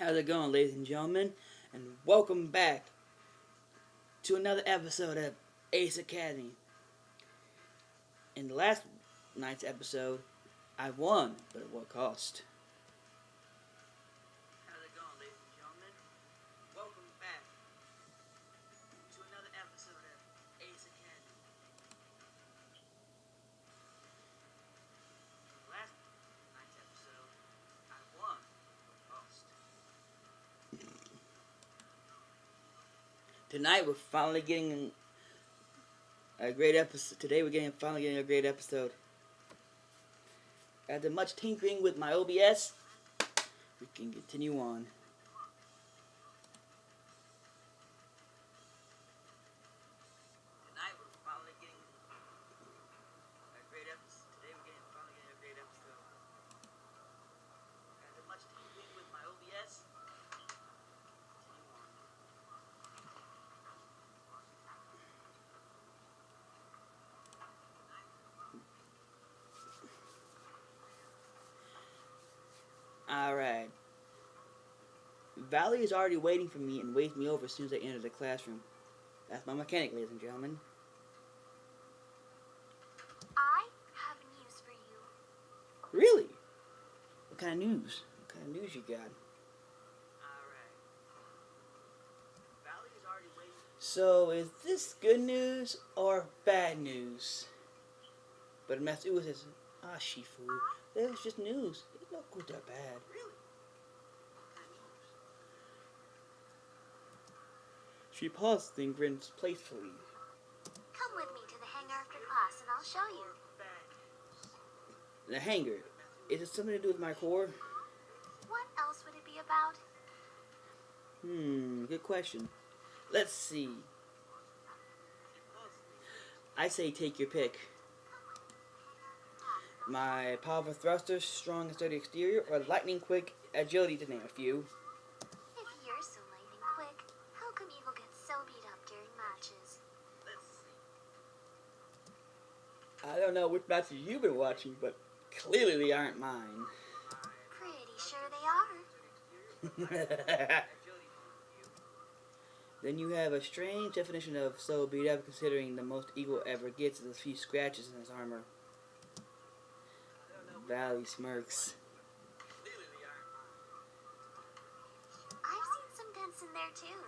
How's it going, ladies and gentlemen? And welcome back to another episode of Ace Academy. In the last night's episode, I won, but at what cost? How's it going, ladies and gentlemen? Welcome back to another episode of Ace Academy. In the last night's episode, I won, but at what cost? Tonight we're finally getting a great episode. Today we're finally getting a great episode. After much tinkering with my OBS, we can continue on. Tonight we're finally getting a great episode. Today we're finally getting a great episode. After much tinkering with my OBS, continue on. Alright. Valerie is already waiting for me and waves me over as soon as I enter the classroom. That's my mechanic, ladies and gentlemen. I have news for you. Really? What kind of news? What kind of news you got? Alright. Valerie is already waiting. So, is this good news or bad news? But Master Uwe says, Shifu, that's just news. It's not good or bad. Really? She paused and grinned playfully. Come with me to the hangar after class and I'll show you. The hangar. Is it something to do with my core? What else would it be about? Good question. Let's see. I say take your pick. My powerful thrusters, strong and sturdy exterior, or lightning quick agility, to name a few. If you're so lightning quick, how come Eagle gets so beat up during matches? I don't know which matches you've been watching, but clearly they aren't mine. Pretty sure they are. Then you have a strange definition of so beat up, considering the most Eagle ever gets is a few scratches in his armor. Valley smirks. I've seen some dents in there too.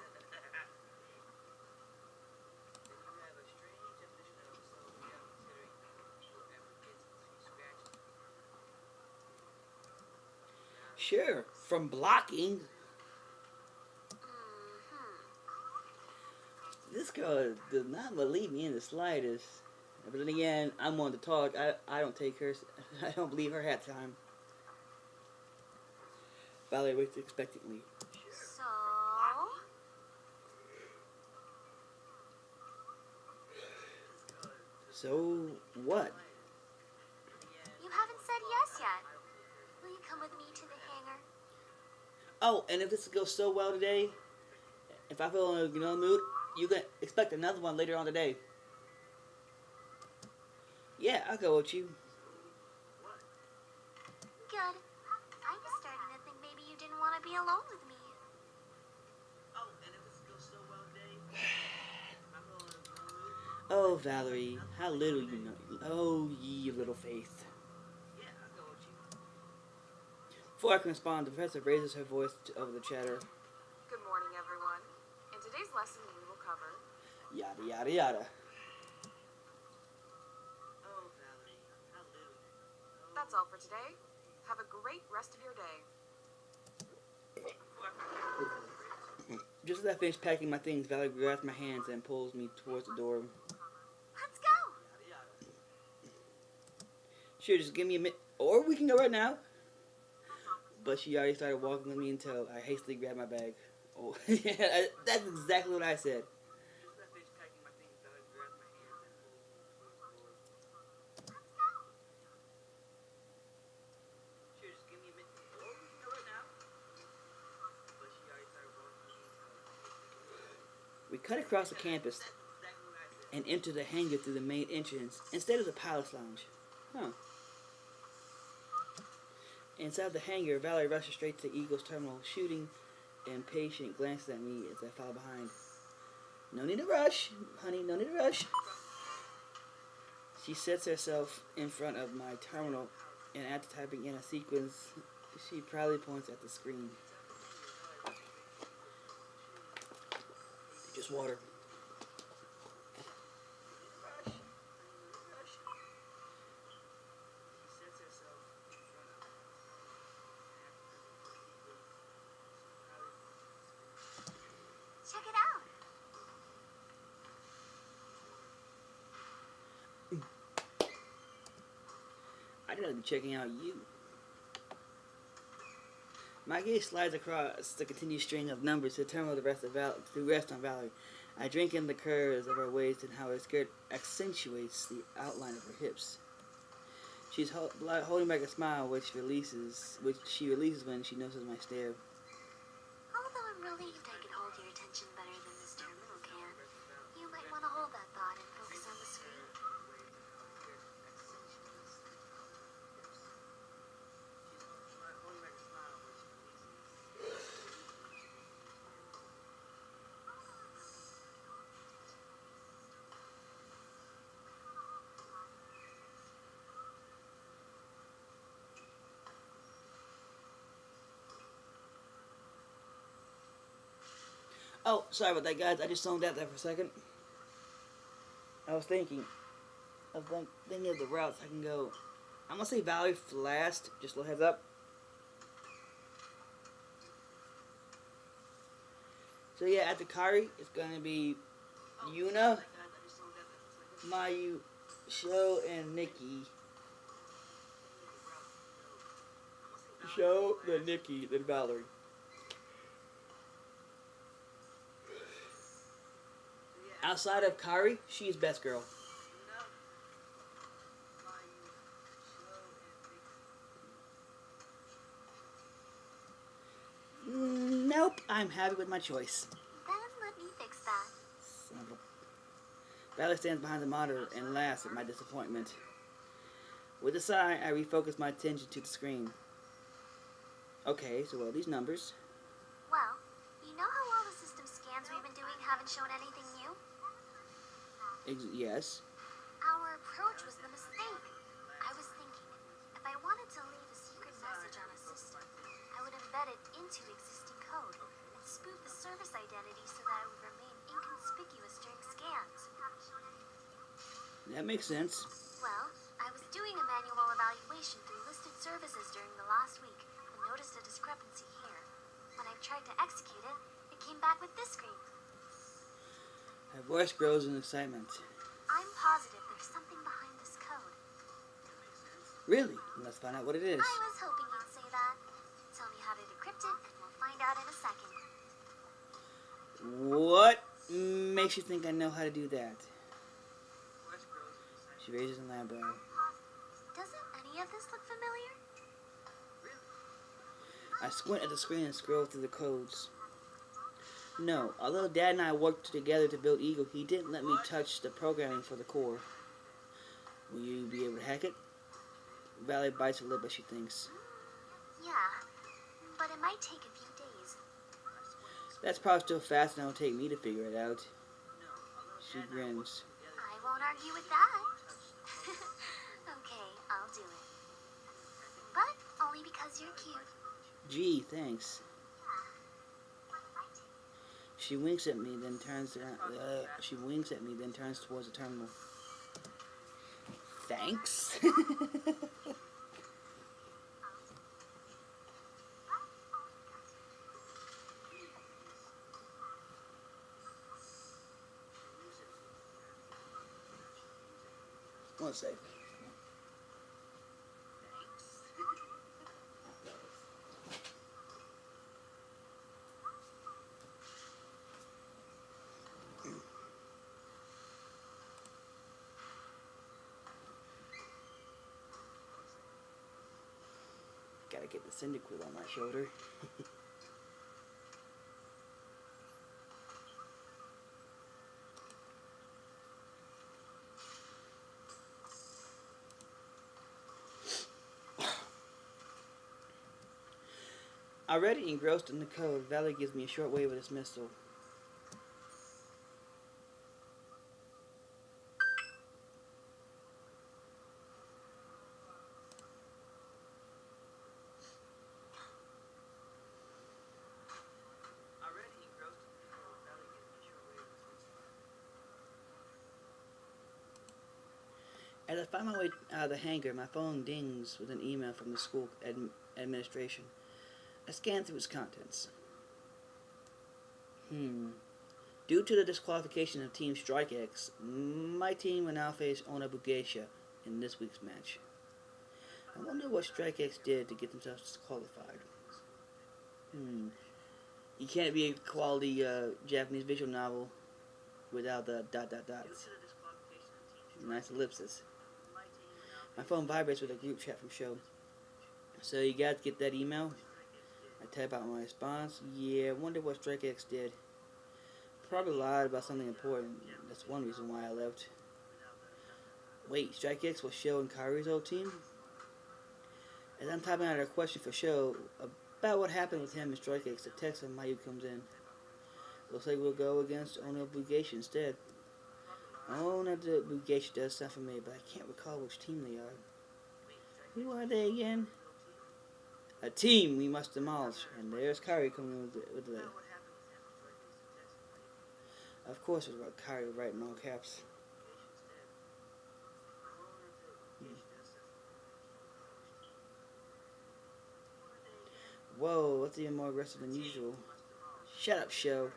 Sure, from blocking. This girl does not believe me in the slightest. But then again, I'm one to talk. I don't take her. I don't believe her half the time. Valerie waits expectantly. So? So what? You haven't said yes yet. Will you come with me to the hangar? Oh, and if this goes so well today, if I feel in a mood, you can expect another one later on today. Yeah, I'll go with you. Good. I was starting to think maybe you didn't want to be alone with me. Oh, and if this goes so well today, oh, Valerie, how little you know. Oh, ye of little faith. Yeah, I'll go with you. Before I can respond, the professor raises her voice over the chatter. Good morning, everyone. In today's lesson, we will cover Yada, yada, yada. That's all for today. Have a great rest of your day. Just as I finish packing my things, Valerie grabs my hands and pulls me towards the door. Let's go. Sure, just give me a minute. Or we can go right now. But she already started walking with me until I hastily grabbed my bag. Oh, yeah, that's exactly what I said. We cut across the campus and enter the hangar through the main entrance instead of the pilot's lounge. Huh. Inside the hangar, Valerie rushes straight to Eagle's terminal, shooting impatient glances at me as I follow behind. No need to rush, honey, no need to rush. She sets herself in front of my terminal, and after typing in a sequence, she proudly points at the screen. Just water. Check it out. I gotta be checking out you. My gaze slides across the continued string of numbers to determine the rest on Valerie. I drink in the curves of her waist and how her skirt accentuates the outline of her hips. She's holding back a smile, which she releases when she notices my stare. Although I'm relieved I can hold your attention better than this terminal can, you might want to hold that thought and focus on the screen. Oh, sorry about that, guys. I just zoned out there for a second. I was thinking of the routes I can go. I'm gonna say Valerie for last. Just a little heads up. So yeah, after Kari, it's gonna be Yuna, Mayu, Sho, and Nikki. Sho, then Nikki, then Valerie. Outside of Kari, she's best girl. Nope, I'm happy with my choice. Then let me fix that. Son of a... Valerie stands behind the monitor and laughs at my disappointment. With a sigh, I refocus my attention to the screen. Okay, so what are these numbers? Well, you know how all the system scans we've been doing haven't shown anything new? Yes. Our approach was the mistake. I was thinking, if I wanted to leave a secret message on a system, I would embed it into existing code and spoof the service identity so that it would remain inconspicuous during scans. That makes sense. Well, I was doing a manual evaluation through listed services during the last week and noticed a discrepancy here. When I tried to execute it, it came back with this screen. Her voice grows in excitement. I'm positive there's something behind this code. Really? Let's find out what it is. I was hoping you'd say that. Tell me how to decrypt it, and we'll find out in a second. What makes you think I know how to do that? She raises an eyebrow. Doesn't any of this look familiar? I squint at the screen and scroll through the codes. No, although Dad and I worked together to build Eagle, he didn't let me touch the programming for the core. Will you be able to hack it? Valerie bites her lip as she thinks. Yeah, but it might take a few days. That's probably still fast enough to take me to figure it out. She grins. I won't argue with that. Okay, I'll do it. But only because you're cute. Gee, thanks. She winks at me, then turns towards the terminal. Thanks. One sec. Gotta get the Cyndaquil on my shoulder. Already engrossed in the code, Valerie gives me a short wave of dismissal. As I find my way out of the hangar, my phone dings with an email from the school administration. I scan through its contents. Due to the disqualification of Team Strike X, my team will now face Ona Bugeisha in this week's match. I wonder what Strike X did to get themselves disqualified. You can't be a quality Japanese visual novel without the ... Nice ellipsis. My phone vibrates with a group chat from show. So you guys get that email? I type out my response. Yeah, wonder what Strike X did. Probably lied about something important. That's one reason why I left. Wait, Strike X was Sho and Kairi's old team? As I'm typing out a question for Sho about what happened with him and Strike X, the text from Mayu comes in. Looks like we'll go against Ona Bugeisha instead. Ona Bugeisha does sound familiar, but I can't recall which team they are. Who are they again? A team we must demolish. And there's Kairi coming with the... Of course it's about Kairi right in all caps. Whoa, that's even more aggressive than usual. Shut up, Sho.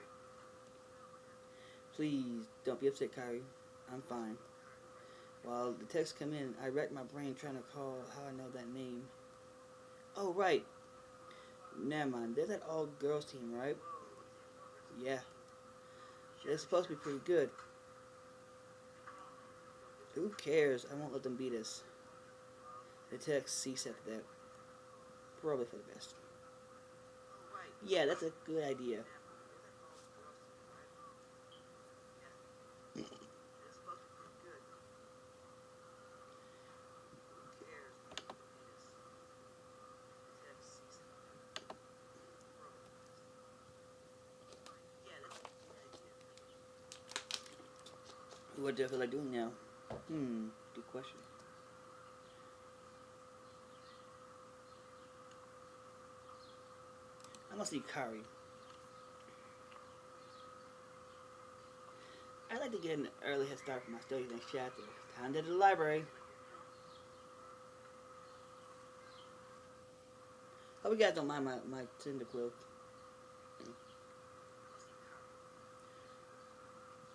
Please, don't be upset, Kairi. I'm fine. While the texts come in, I rack my brain trying to recall how I know that name. Oh, right. Never mind. They're that all-girls team, right? Yeah. They're supposed to be pretty good. Who cares? I won't let them beat us. The text cease after that. Probably for the best. Yeah, that's a good idea. What do I feel like doing now? Good question. I must see Kairi. I'd like to get an early head start for my studies next chapter. Time to the library. Hope you guys don't mind my Tinder cloak.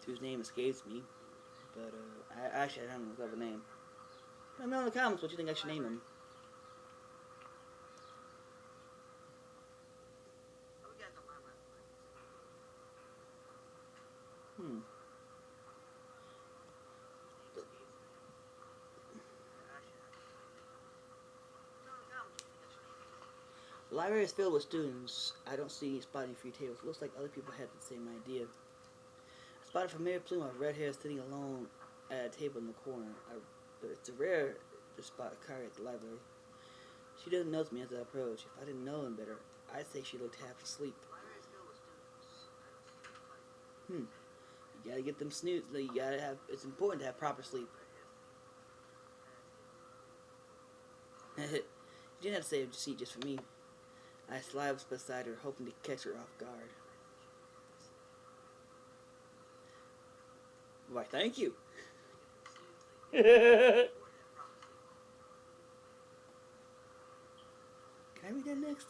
Whose name escapes me. But, I don't know his other name. Let me know in the comments what you think I should name him. The library is filled with students. I don't see any spotting free tables. Looks like other people had the same idea. I spot a familiar plume of red hair sitting alone at a table in the corner. It's rare to spot Kairi at the library. She doesn't notice me as I approach. If I didn't know him better, I'd say she looked half asleep. You gotta get them snooze. You gotta have. It's important to have proper sleep. You didn't have to save a seat just for me. I slide beside her, hoping to catch her off guard. Why, thank you. Can I read that next?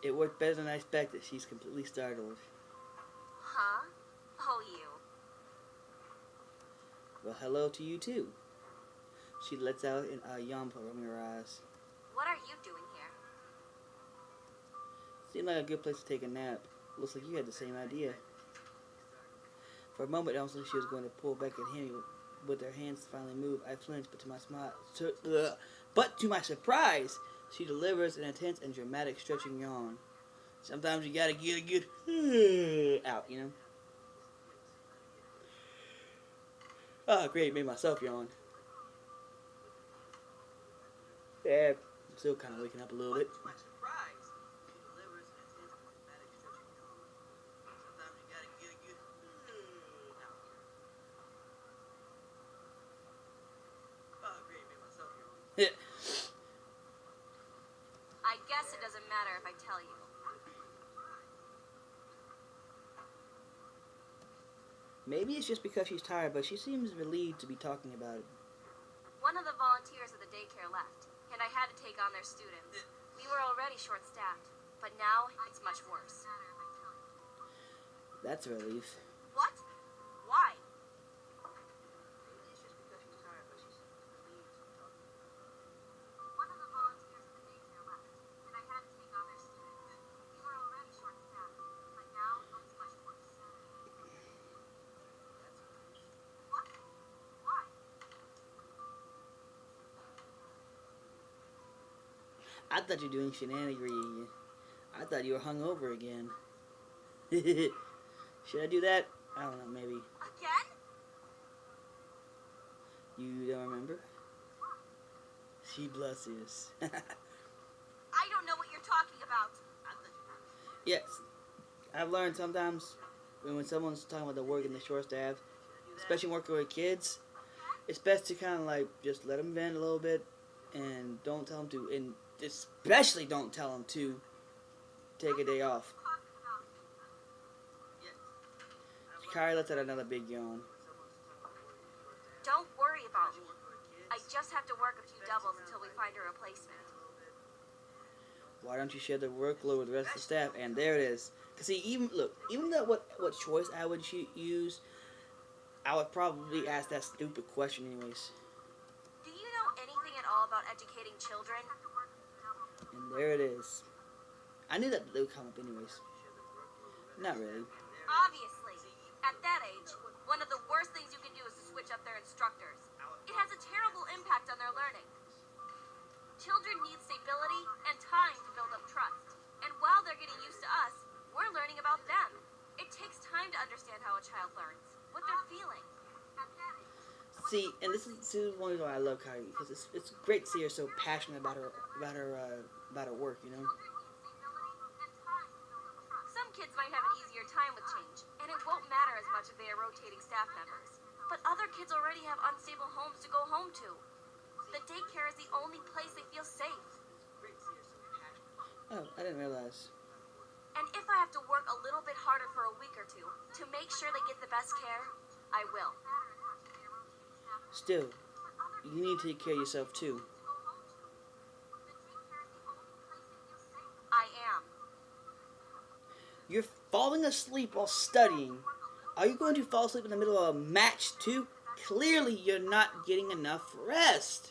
It worked better than I expected. She's completely startled. Huh? Oh, you. Well, hello to you too. She lets out a yawn from her eyes. What are you doing here? Seemed like a good place to take a nap. Looks like you had the same idea. For a moment, I was like she was going to pull back at him, with her hands finally moved. I flinched, but to my surprise, she delivers an intense and dramatic stretching yawn. Sometimes you gotta get a good out, you know. Oh, great, made myself yawn. Yeah, I'm still kind of waking up a little bit. Yeah. I guess it doesn't matter if I tell you. Maybe it's just because she's tired, but she seems relieved to be talking about it. One of the volunteers at the daycare left, and I had to take on their students. We were already short-staffed, but now it's much worse. That's a relief. What? Why? One of the volunteers at the daycare left, and I had to take on their students. We were already short-staffed, but now it's much worse. What? Why? I thought you were doing shenanigans. I thought you were hungover again. Should I do that? I don't know, maybe. Again? You don't remember? She blushes. I don't know what you're talking about. Yes. I've learned sometimes when someone's talking about the work in the short staff, especially working with kids, it's best to kind of like just let them vent a little bit and don't tell them to, and especially don't tell them to take a day off. Kyrie lets out another big yawn. Don't worry about me. I just have to work a few doubles until we find a replacement. Why don't you share the workload with the rest of the staff? And there it is. Cause see, even though what choice I would use, I would probably ask that stupid question anyways. Do you know anything at all about educating children? And there it is. I knew that they would come up anyways. Not really. Obviously. At that age, one of the worst things you can do is to switch up their instructors. It has a terrible impact on their learning. Children need stability and time to build up trust. And while they're getting used to us, we're learning about them. It takes time to understand how a child learns, what they're feeling. See, and this is one reason why I love Kyrie, because it's great to see her so passionate about her work, you know. Some kids might have an easier time with change, and it won't matter as much if they are rotating staff members. But other kids already have unstable homes to go home to. The daycare is the only place they feel safe. Oh, I didn't realize. And if I have to work a little bit harder for a week or two to make sure they get the best care, I will. Still, you need to take care of yourself too. I am. You're falling asleep while studying. Are you going to fall asleep in the middle of a match too? Clearly, you're not getting enough rest.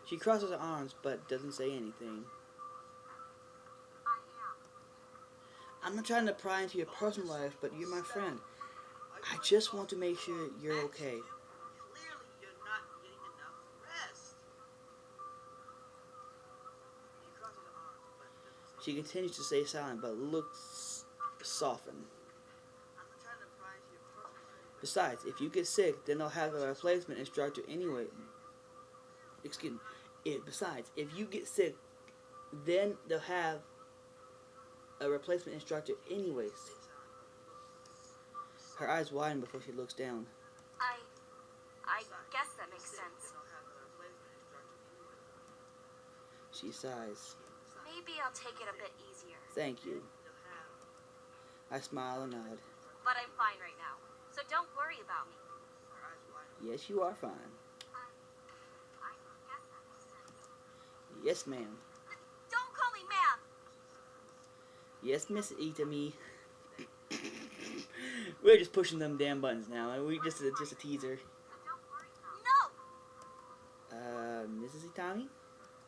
She crosses her arms, but doesn't say anything. I'm not trying to pry into your personal life, but you're my friend. I just want to make sure you're okay. She continues to stay silent, but looks softened. Besides, if you get sick, then they'll have a replacement instructor anyway. Excuse me. Besides, if you get sick, then they'll have a replacement instructor anyways. Her eyes widen before she looks down. I guess that makes sense. She sighs. Maybe I'll take it a bit easier. Thank you. I smile and nod. But I'm fine right now, so don't worry about me. Yes, you are fine. I guess that makes sense. Yes, ma'am. Don't call me ma'am! Yes, Miss Itami. We're just pushing them damn buttons now, and we just a teaser. No! Mrs. Itami?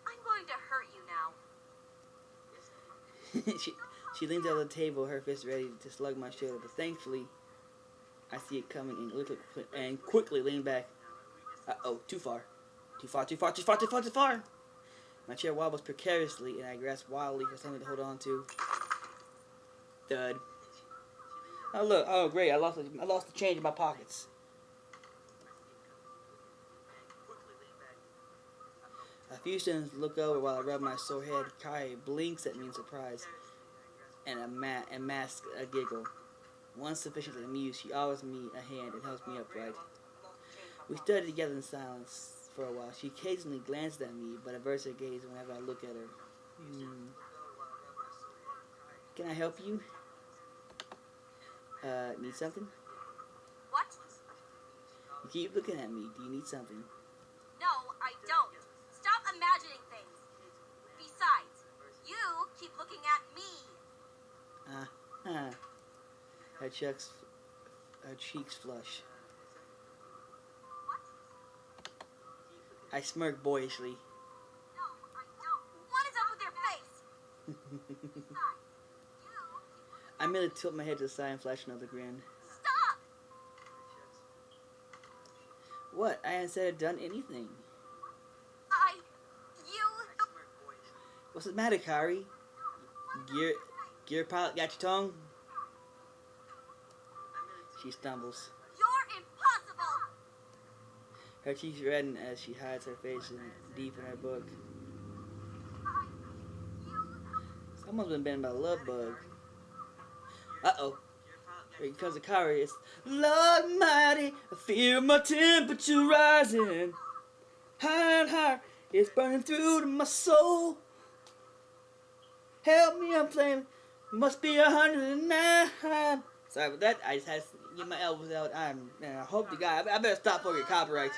I'm going to hurt you now. she leans over the table, her fist ready to slug my shoulder, but thankfully, I see it coming and quickly lean back. Uh-oh, too far. Too far. My chair wobbles precariously, and I grasp wildly for something to hold on to. Thud. Oh look! Oh great! I lost the change in my pockets. A few students look over while I rub my sore head. Kai blinks at me in surprise, and masks a giggle. Once sufficiently amused, she offers me a hand and helps me upright. We study together in silence for a while. She occasionally glances at me, but averts her gaze whenever I look at her. Can I help you? Need something? What? You keep looking at me. Do you need something? No, I don't. Stop imagining things. Besides, you keep looking at me. Her cheeks flush. I smirk boyishly. No, I don't. What is up with your face? Besides, I merely tilt my head to the side and flash another grin. stop! What? I haven't said or done anything. You... What's the matter, Kari? Gear pilot got your tongue? She stumbles. You're impossible! Her cheeks redden as she hides her face deep in her book. Someone's been bitten by a love bug. Uh-oh. Here comes the Kari. It's Lord Almighty, I feel my temperature rising. Higher and higher, it's burning through to my soul. Help me, I'm playing. Must be 109. Sorry about that. I just had to get my elbows out. I hope to God. I better stop before I get copyright.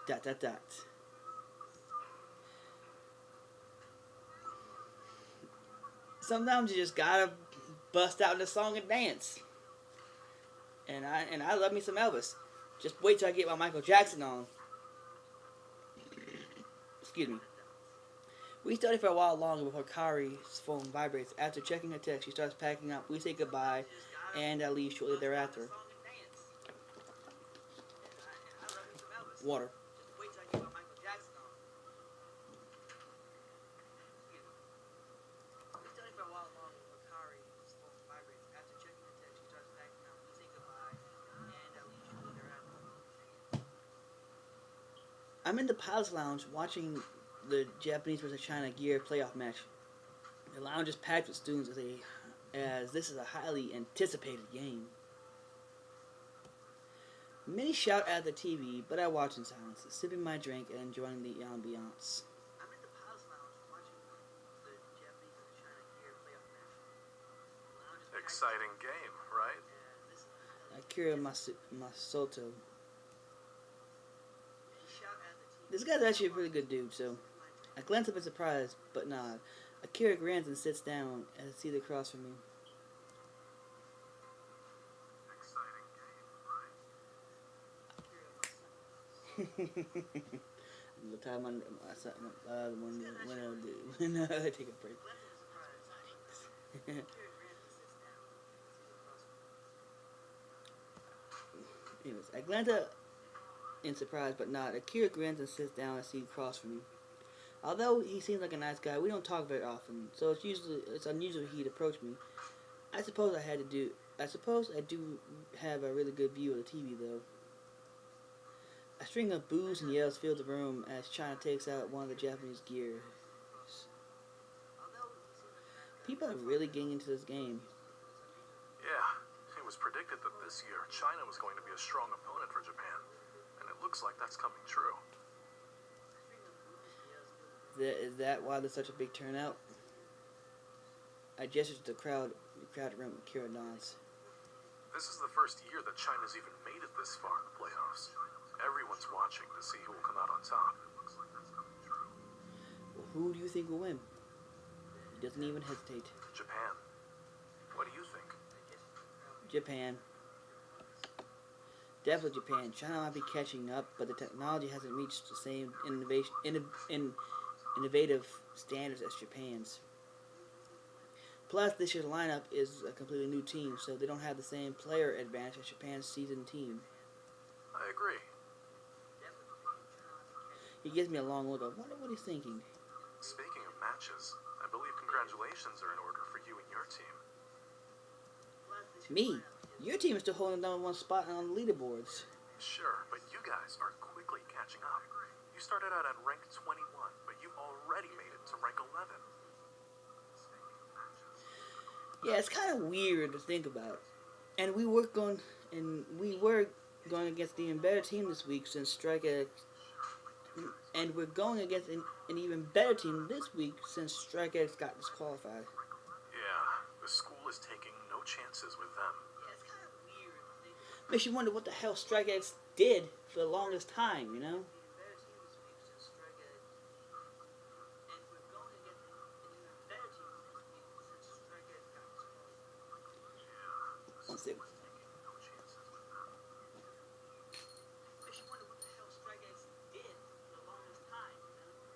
Dot dot dot. Sometimes you just gotta bust out in a song and dance. And I love me some Elvis. Just wait till I get my Michael Jackson on. Excuse me. We study for a while longer before Kari's phone vibrates. After checking her text, she starts packing up. We say goodbye, and I leave shortly thereafter. Water. I'm in the Palace Lounge watching the Japanese versus China gear playoff match. The lounge is packed with students as this is a highly anticipated game. Many shout at the TV, but I watch in silence, sipping my drink and enjoying the ambiance. I'm in the Palace Lounge watching the Japanese versus China gear playoff match. Exciting game, right? Akira Masato. This guy's actually a pretty good dude, so I glance up in surprise, but nod. Akira grins and sits down as I see the across from me. The time when I take a break. Anyways, I glance up in surprise, but not. Akira grins and sits down and seats across from me. Although he seems like a nice guy, we don't talk very often, so it's unusual he'd approach me. I suppose I do have a really good view of the TV though. A string of boos and yells fill the room as China takes out one of the Japanese gears. People are really getting into this game. Yeah, it was predicted that this year China was going to be a strong opponent for Japan. And it looks like that's coming true. Is that why there's such a big turnout? I gesture to the crowded room with Kira nods. This is the first year that China's even made it this far in the playoffs. Everyone's watching to see who will come out on top. Well, who do you think will win? He doesn't even hesitate. Japan. What do you think? Japan. Definitely Japan. China might be catching up, but the technology hasn't reached the same innovative standards as Japan's. Plus, this year's lineup is a completely new team, so they don't have the same player advantage as Japan's seasoned team. I agree. He gives me a long look. I wonder what he's thinking. Speaking of matches, I believe congratulations are in order for you and your team. Me? Your team is still holding the #1 spot on the leaderboards. Sure, but you guys are quickly catching up. You started out at rank 21, but you already made it to rank 11. Yeah, it's kind of weird to think about. And we were going against the even better team this week since Strike X, and we're going against an even better team this week since Strike X got disqualified. Yeah, the school is taking no chances with them. Yeah, it's kind of weird. Makes you wonder what the hell Strike X did for the longest time, you know? One second. Makes you wonder what the hell Strike X did for the longest time, you know?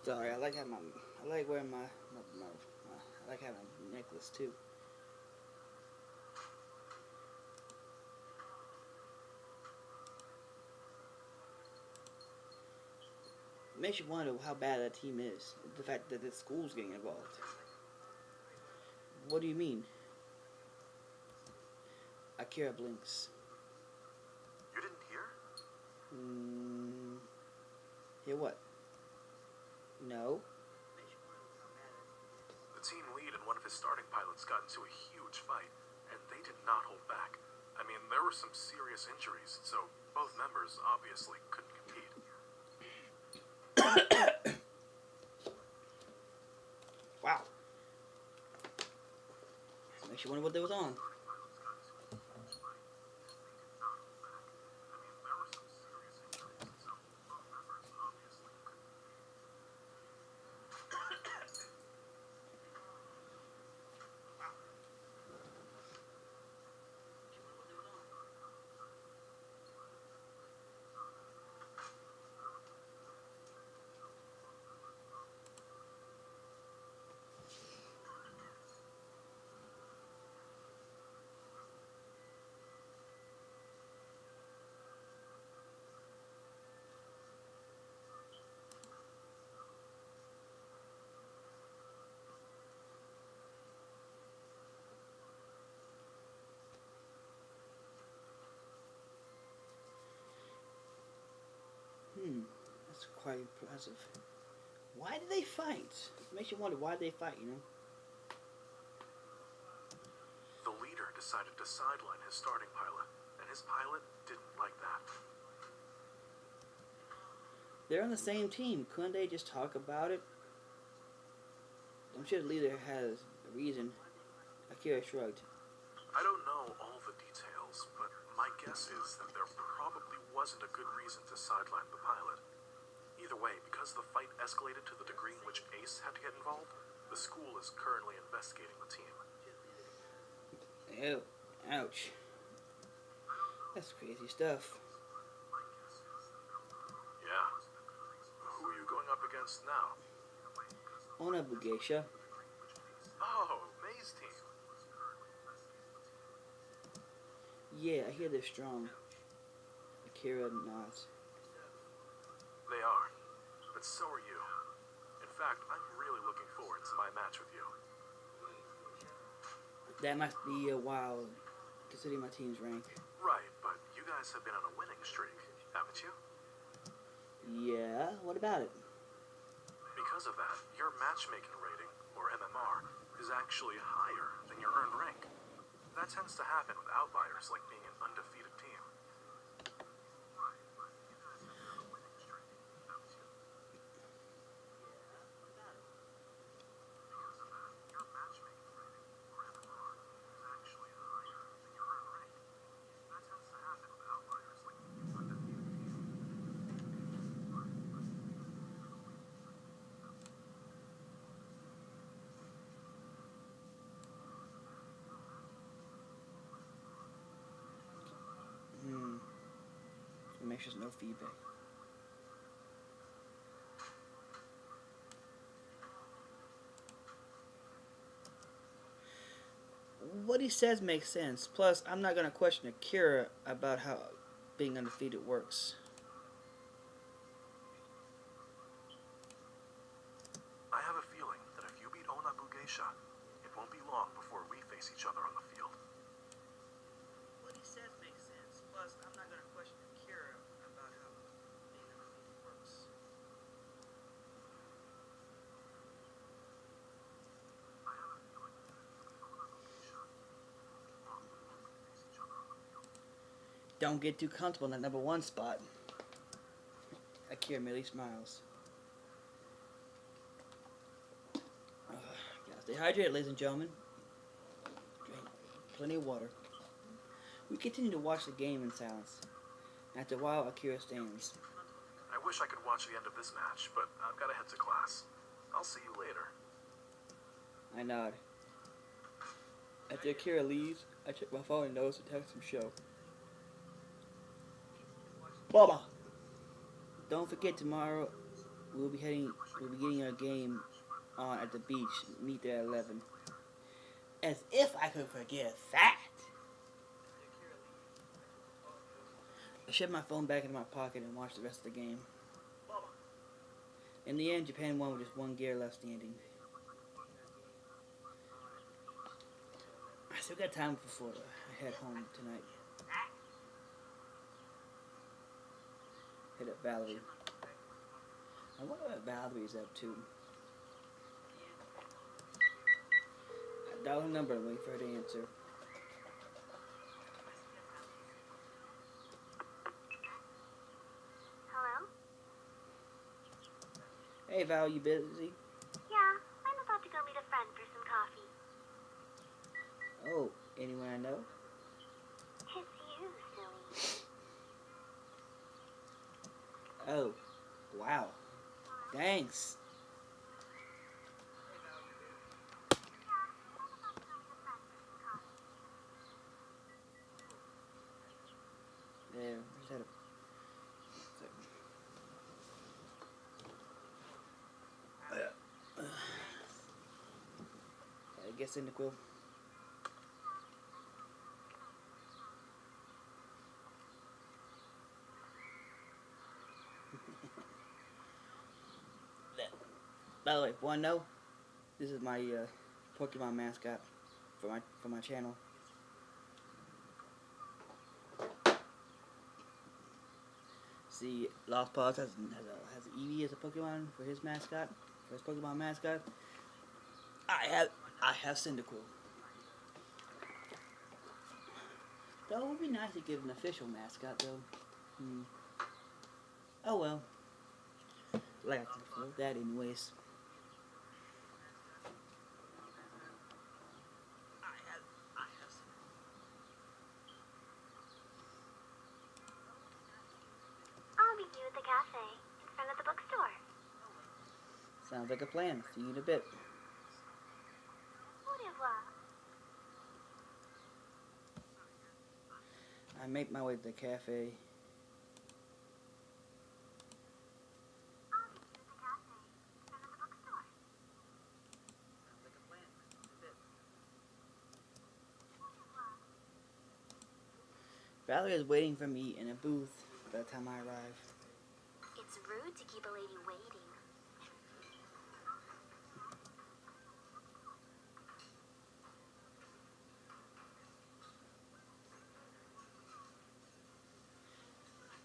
Sorry, I like wearing my I like having a necklace too. Makes you wonder how bad that team is. The fact that the school's getting involved. What do you mean? Akira blinks. You didn't hear? Hear what? No. The team lead and one of his starting pilots got into a huge fight, and they did not hold back. I mean, there were some serious injuries, so both members obviously couldn't compete. Wow. Makes you wonder what they was on. That's quite impressive. Why did they fight? It makes you wonder why they fight, you know? The leader decided to sideline his starting pilot, and his pilot didn't like that. They're on the same team. Couldn't they just talk about it? I'm sure the leader has a reason. Akira shrugged. I don't know all the details, but my guess is that there probably wasn't a good reason to sideline the pilot. Either way, because the fight escalated to the degree in which Ace had to get involved, the school is currently investigating the team. Ew. Ouch. That's crazy stuff. Yeah. Who are you going up against now? Onabu Geisha. Oh, May's team. Yeah, I hear they're strong. Akira nods. They are. But so are you. In fact, I'm really looking forward to my match with you. That must be a while, considering my team's rank. Right, but you guys have been on a winning streak, haven't you? Yeah, what about it? Because of that, your matchmaking rating, or MMR, is actually higher than your earned rank. That tends to happen with outliers like being an undefeated team. There's just no feedback. What he says makes sense. Plus, I'm not going to question Akira about how being undefeated works. I have a feeling that if you beat Onabu Geisha, it won't be long before we face each other on the field. What he says makes sense. Plus, I'm not going to question Akira about how being undefeated works. Don't get too comfortable in that number 1 spot. Akira merely smiles. Gotta stay hydrated, ladies and gentlemen. Drink plenty of water. We continue to watch the game in silence. After a while, Akira stands. I wish I could watch the end of this match, but I've got to head to class. I'll see you later. I nod. After Akira leaves, I check my phone and notice a text from Sho. Baba! Don't forget tomorrow we'll be getting our game on at the beach. Meet there at 11. As if I could forget that! I shoved my phone back into my pocket and watched the rest of the game. In the end, Japan won with just 1 gear left standing. I still got time before I head home tonight. Hit up Valerie. I wonder what Valerie's up to. I dial her number and wait for her to answer. Hello? Hey Val, you busy? Yeah, I'm about to go meet a friend for some coffee. Oh, anyone I know? It's you, silly. Oh, wow. Thanks. There, just had a... I guess in the quill. By the way, wanna know? This is my Pokemon mascot for my channel. See, Lost Paws has Eevee as a Pokemon for his mascot, for his Pokemon mascot. I have Cyndaquil. Though it would be nice to give an official mascot though. Oh well. Like I can afford that anyways. I'll meet you at the cafe in front of the bookstore. Sounds like a plan. See you in a bit. Au revoir. I make my way to the cafe. I'll meet you at the cafe in front of the bookstore. Sounds like a plan. See you in a bit. Au revoir. Valerie is waiting for me in a booth by the time I arrive. It's rude to keep a lady waiting.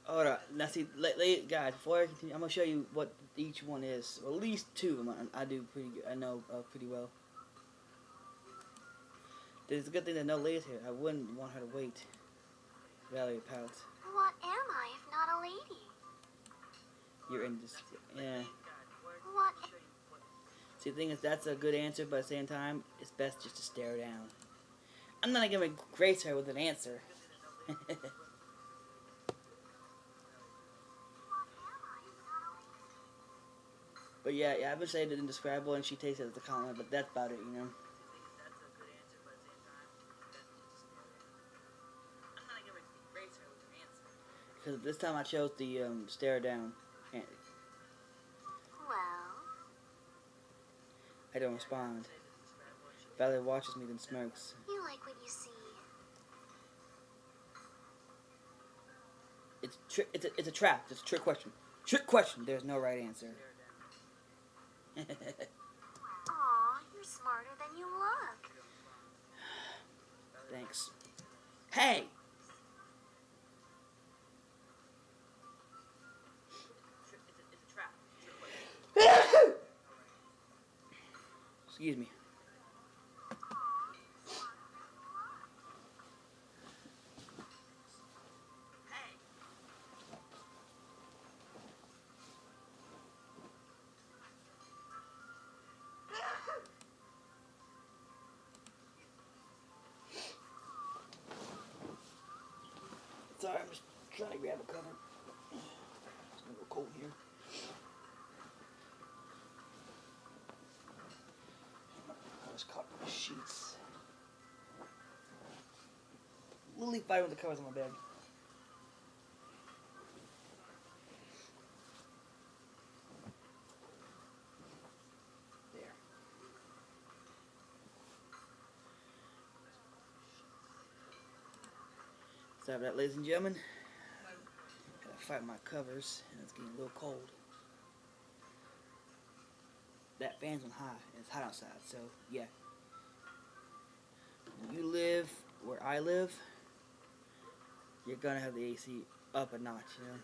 Alright, now see, guys, before I continue, I'm gonna show you what each one is. Well, at least 2 of them I do pretty good. I know pretty well. It's a good thing that no lady's here. I wouldn't want her to wait. Valerie pouts. What am I if not a lady? You're in this. Yeah. What? See, the thing is, that's a good answer, but at the same time, it's best just to stare her down. I'm not gonna grace her with an answer. But yeah, I've been saying it indescribable, and she takes it as a compliment, but that's about it, you know. Because this time I chose the stare down. And Well, I don't respond. Valerie watches me, then smirks. you like what you see. It's a trap. It's a trick question. Trick question. There's no right answer. Aw, you're smarter than you look. Thanks. Hey! Excuse me. Sorry, I'm just trying to grab a cover. It's a little cold here. I was caught in the sheets. Literally fighting with the covers on my bed. There. Sorry for that, ladies and gentlemen. Gotta fight my covers, and it's getting a little cold. That fan's on high, and it's hot outside, so yeah. When you live where I live, you're gonna have the AC up a notch, you know?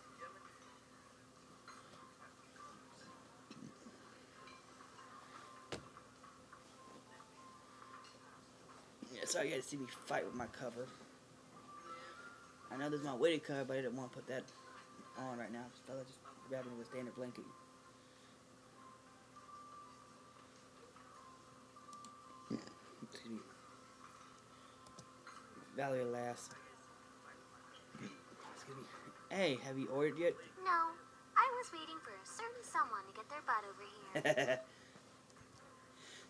Yeah, sorry you had to see me fight with my cover. I know this is my weighted cover, but I didn't want to put that on right now. So I just grabbing it with a standard blanket. Excuse me. Valerie laughs. Excuse me. Hey, have you ordered yet? No, I was waiting for a certain someone to get their butt over here.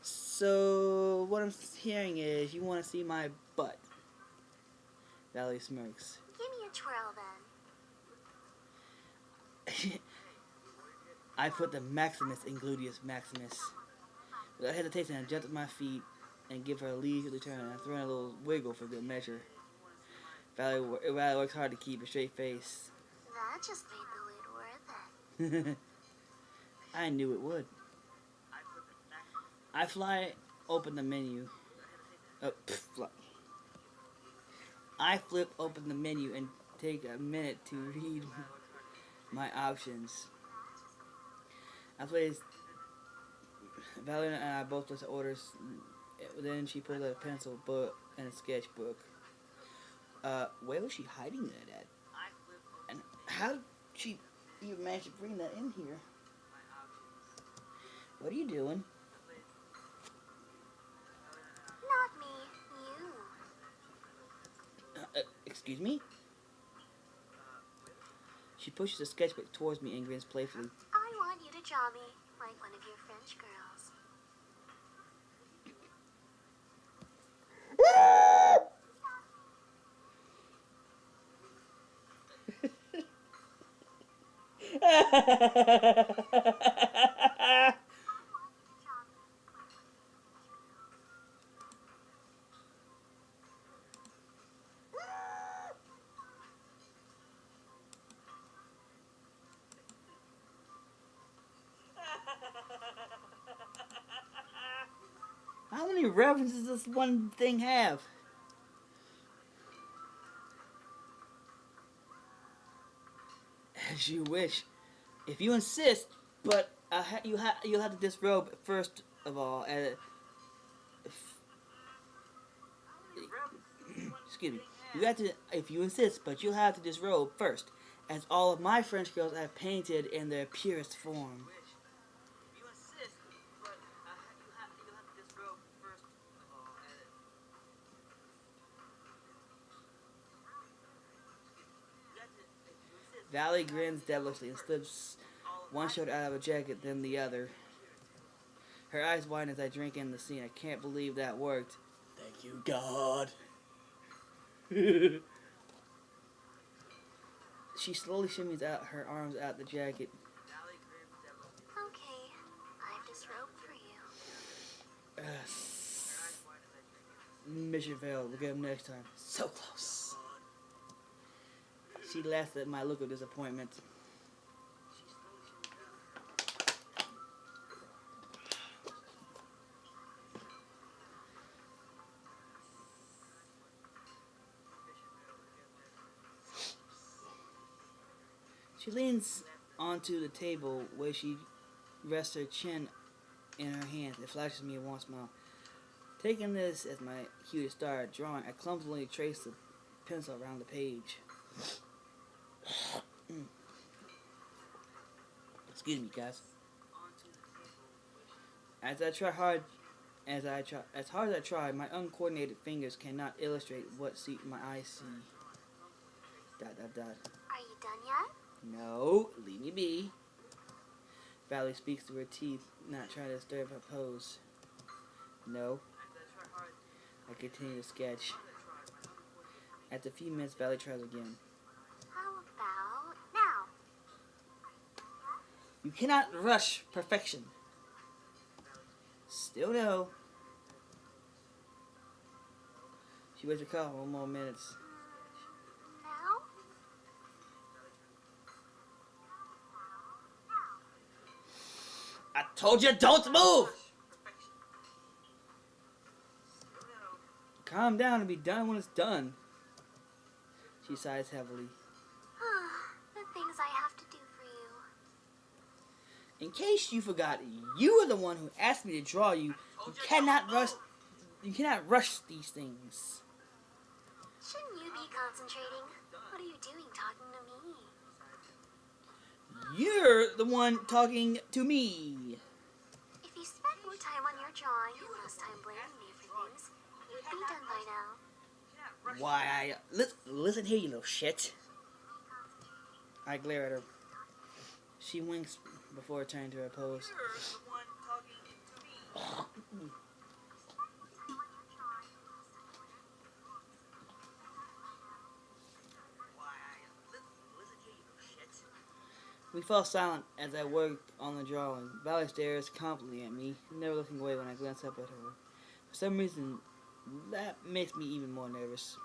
So, what I'm hearing is you want to see my butt. Valerie smirks. Give me a twirl then. I put the Maximus in Gluteus Maximus. Without hesitation, I jumped at my feet and give her a leisurely turn. I throw in a little wiggle for good measure. Valerie works hard to keep a straight face. That just made the wait worth it. I knew it would. I open the menu. I flip open the menu and take a minute to read my options. Valerie and I both looked at orders. Then she pulled out a pencil book and a sketchbook. Where was she hiding that at? And how did she even manage to bring that in here? What are you doing? Not me, you. Excuse me? She pushes the sketchbook towards me and grins playfully. I want you to draw me like one of your French girls. How many references does this one thing have? As you wish. If you insist, but you'll have to disrobe first of all. Excuse me. You have to, if you insist, but you'll have to disrobe first, as all of my French girls I've painted in their purest form. Valerie grins devilishly and slips one shirt out of a jacket, then the other. Her eyes widen as I drink in the scene. I can't believe that worked. Thank you, God. She slowly shimmies out her arms out the jacket. Okay, I've this rope for you. Mission failed. We'll get him next time. So close. She laughs at my look of disappointment. She leans onto the table where she rests her chin in her hands and flashes me a warm smile. Taking this as my cue to start drawing, I clumsily trace the pencil around the page. Excuse me, guys. As hard as I try, my uncoordinated fingers cannot illustrate what my eyes see. ... Are you done yet? No, leave me be. Valley speaks through her teeth, not trying to disturb her pose. No. I continue to sketch. After a few minutes, Valley tries again. How about now? You cannot rush perfection. Still no. She waits a couple more minutes. Now? I told you, don't move! Calm down and be done when it's done. She sighs heavily. The things I have to do for you. In case you forgot, you are the one who asked me to draw you. You cannot rush these things. Shouldn't you be concentrating? What are you doing talking to me? You're the one talking to me. If you spent more time on your drawing and less time blaming me for things, you'd be done by now. Why, listen here, you little shit. I glare at her. She winks before turning to her pose. You're the one talking to me. We fall silent as I work on the drawing. Valley stares confidently at me, never looking away when I glance up at her. For some reason, that makes me even more nervous.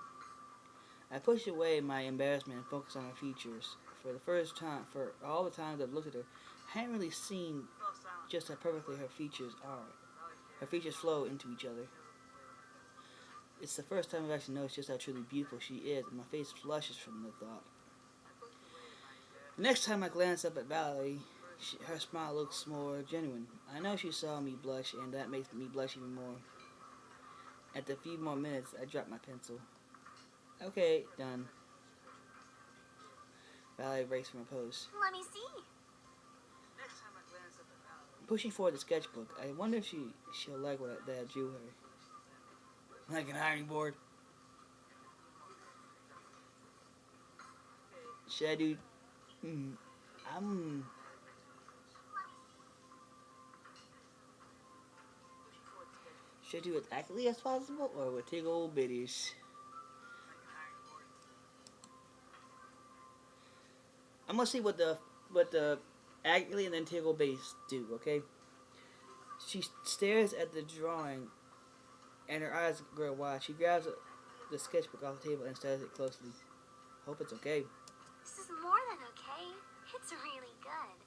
I push away my embarrassment and focus on her features. For the first time, for all the times I've looked at her, I haven't really seen just how perfectly her features are. Her features flow into each other. It's the first time I've actually noticed just how truly beautiful she is, and my face flushes from the thought. The next time I glance up at Valerie, her smile looks more genuine. I know she saw me blush, and that makes me blush even more. After a few more minutes, I drop my pencil. Okay, done. Valerie breaks from her pose. Let me see. Pushing forward the sketchbook, I wonder if she'll like that I drew her. Like an ironing board. Should I do... Should I do it accurately as possible, or with big old bitties? I'm gonna see what the accurately and then tickle base do, okay? She stares at the drawing, and her eyes grow wide. She grabs the sketchbook off the table and studies it closely. Hope it's okay. This is more than okay. It's really good.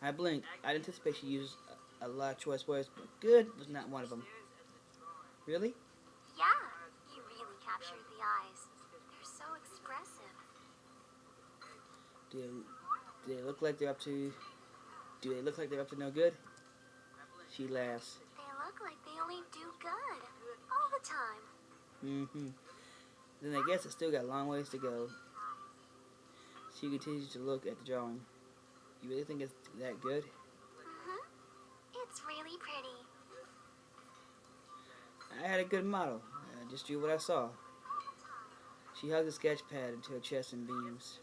I blinked. I anticipate she used a lot of choice words, but good was not one of them. Really? Yeah, you really captured the eyes. They're so expressive. Do they look like they're up to... Do they look like they're up to no good? She laughs. They look like they only do good. All the time. Then I guess it's still got a long ways to go. She continues to look at the drawing. You really think it's that good? It's really pretty. I had a good model. I just drew what I saw. She hugged the sketch pad into her chest and beams.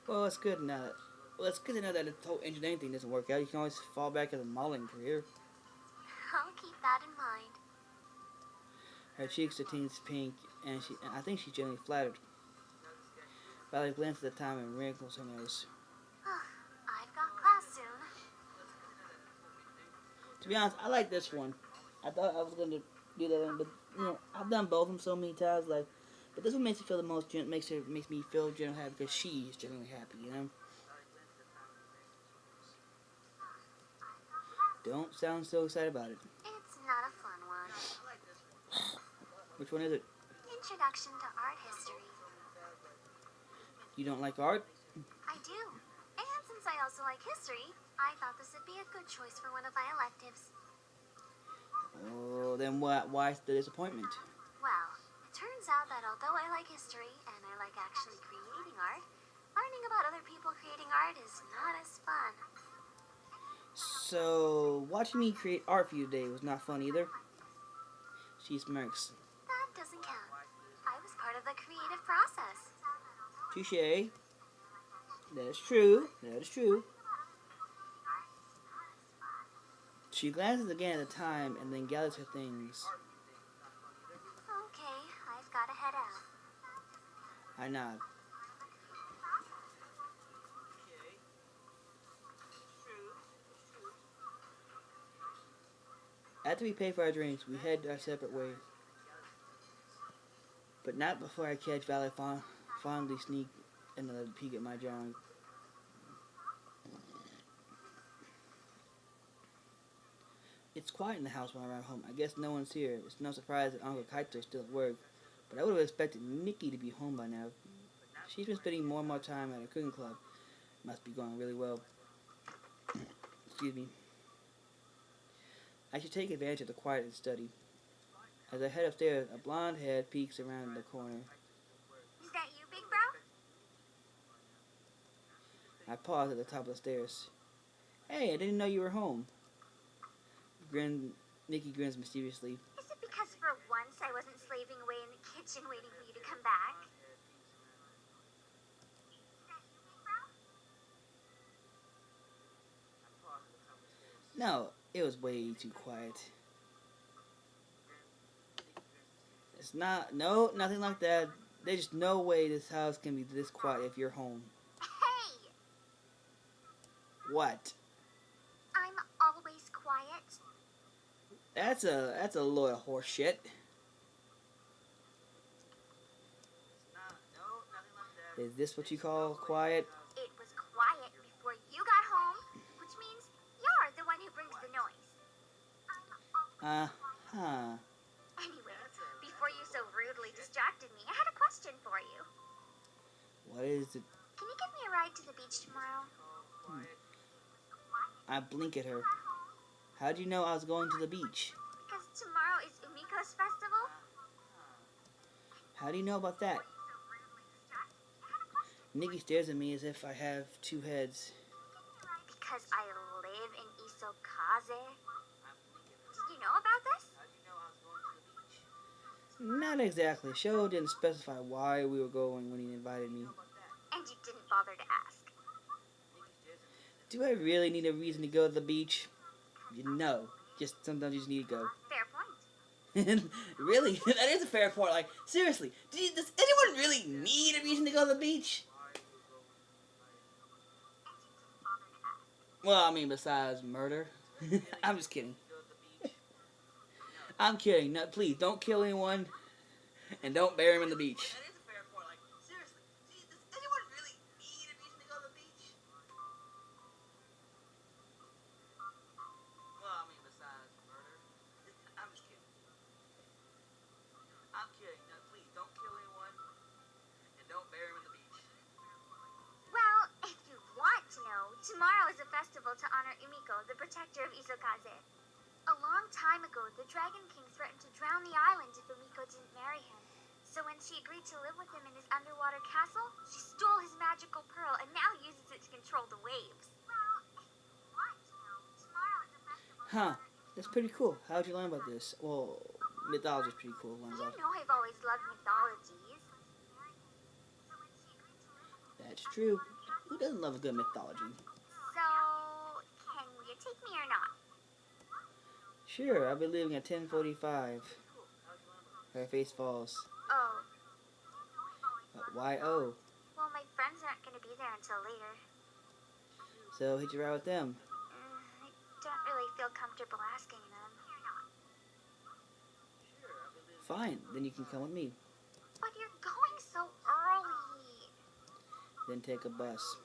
Well, it's good now. Well, it's good to know that the whole engineering thing doesn't work out. You can always fall back to the modeling career. I'll keep that in mind. Her cheeks are tinted pink, and I think she's genuinely flattered. Valerie glances at the time and wrinkles her nose. I've got class soon. To be honest, I like this one. I thought I was gonna do that one, but you know, I've done both of them so many times. Like, but this one makes me feel the most. Makes me feel genuinely happy because she is genuinely happy. You know. Don't sound so excited about it. It's not a fun one. Which one is it? Introduction to Art History. You don't like art? I do. And since I also like history, I thought this would be a good choice for one of my electives. Oh, then what? Why the disappointment? Well, it turns out that although I like history and I like actually creating art, learning about other people creating art is not as fun. So, watching me create art for you today was not fun either. She smirks. That doesn't count. I was part of the creative process. Touche. That is true. That is true. She glances again at the time and then gathers her things. Okay, I've got to head out. I nod. After we pay for our drinks, we head our separate ways. But not before I catch Valerie fondly sneak another peek at my drawing. It's quiet in the house when I arrive home. I guess no one's here. It's no surprise that Uncle Kaito's still at work. But I would have expected Nikki to be home by now. She's been spending more and more time at her cooking club. Must be going really well. Excuse me. I should take advantage of the quiet and study. As I head upstairs, a blonde head peeks around the corner. Is that you, big bro? I pause at the top of the stairs. Hey, I didn't know you were home. Nikki grins mysteriously. Is it because for once I wasn't slaving away in the kitchen waiting for you to come back? No, it was way too quiet. It's not, no, nothing like that. There's just no way this house can be this quiet if you're home. Hey! What? I'm always quiet. That's a load of horse shit. Is this what you call quiet? It was quiet before you got home, which means you're the one who brings the noise. Uh-huh. Anyway, before you so rudely distracted me, I had a question for you. What is it? Can you give me a ride to the beach tomorrow? I blink at her. How'd you know I was going to the beach? Because tomorrow is Umiko's festival. How do you know about that? Nikki stares at me as if I have two heads. Because I live in Isokaze. Did you know about this? Not exactly. Sho didn't specify why we were going when he invited me. And you didn't bother to ask. Do I really need a reason to go to the beach? No. Just sometimes you just need to go. Fair point. Really? That is a fair point. Like, seriously, does anyone really need a reason to go to the beach? Well, I mean, besides murder. I'm just kidding. I'm kidding. No, please, don't kill anyone. And don't bury him in the beach. That is a fair point. Like, seriously, does anyone really need a reason to go to the beach? Well, I mean, besides murder. I'm just kidding. I'm kidding. No, please, don't kill anyone. And don't bury him in the beach. Well, if you want to know, tomorrow is a festival to honor Umiko, the protector of Isokaze. A long time ago, the Dragon King threatened to drown the island if Umiko didn't marry him. So when she agreed to live with him in his underwater castle, she stole his magical pearl and now uses it to control the waves. Well, if you want to know, tomorrow is a festival. Huh. That's pretty cool. How'd you learn about this? Well, mythology's pretty cool. to learn You about. know I've always loved mythologies. That's true. Who doesn't love a good mythology? So, can you take me or not? Sure, I'll be leaving at 10:45. Her face falls. Oh, Why oh? well, my friends aren't going to be there until later. So hit you right with them. I don't really feel comfortable asking them. Fine, then you can come with me. But you're going so early. Then take a bus.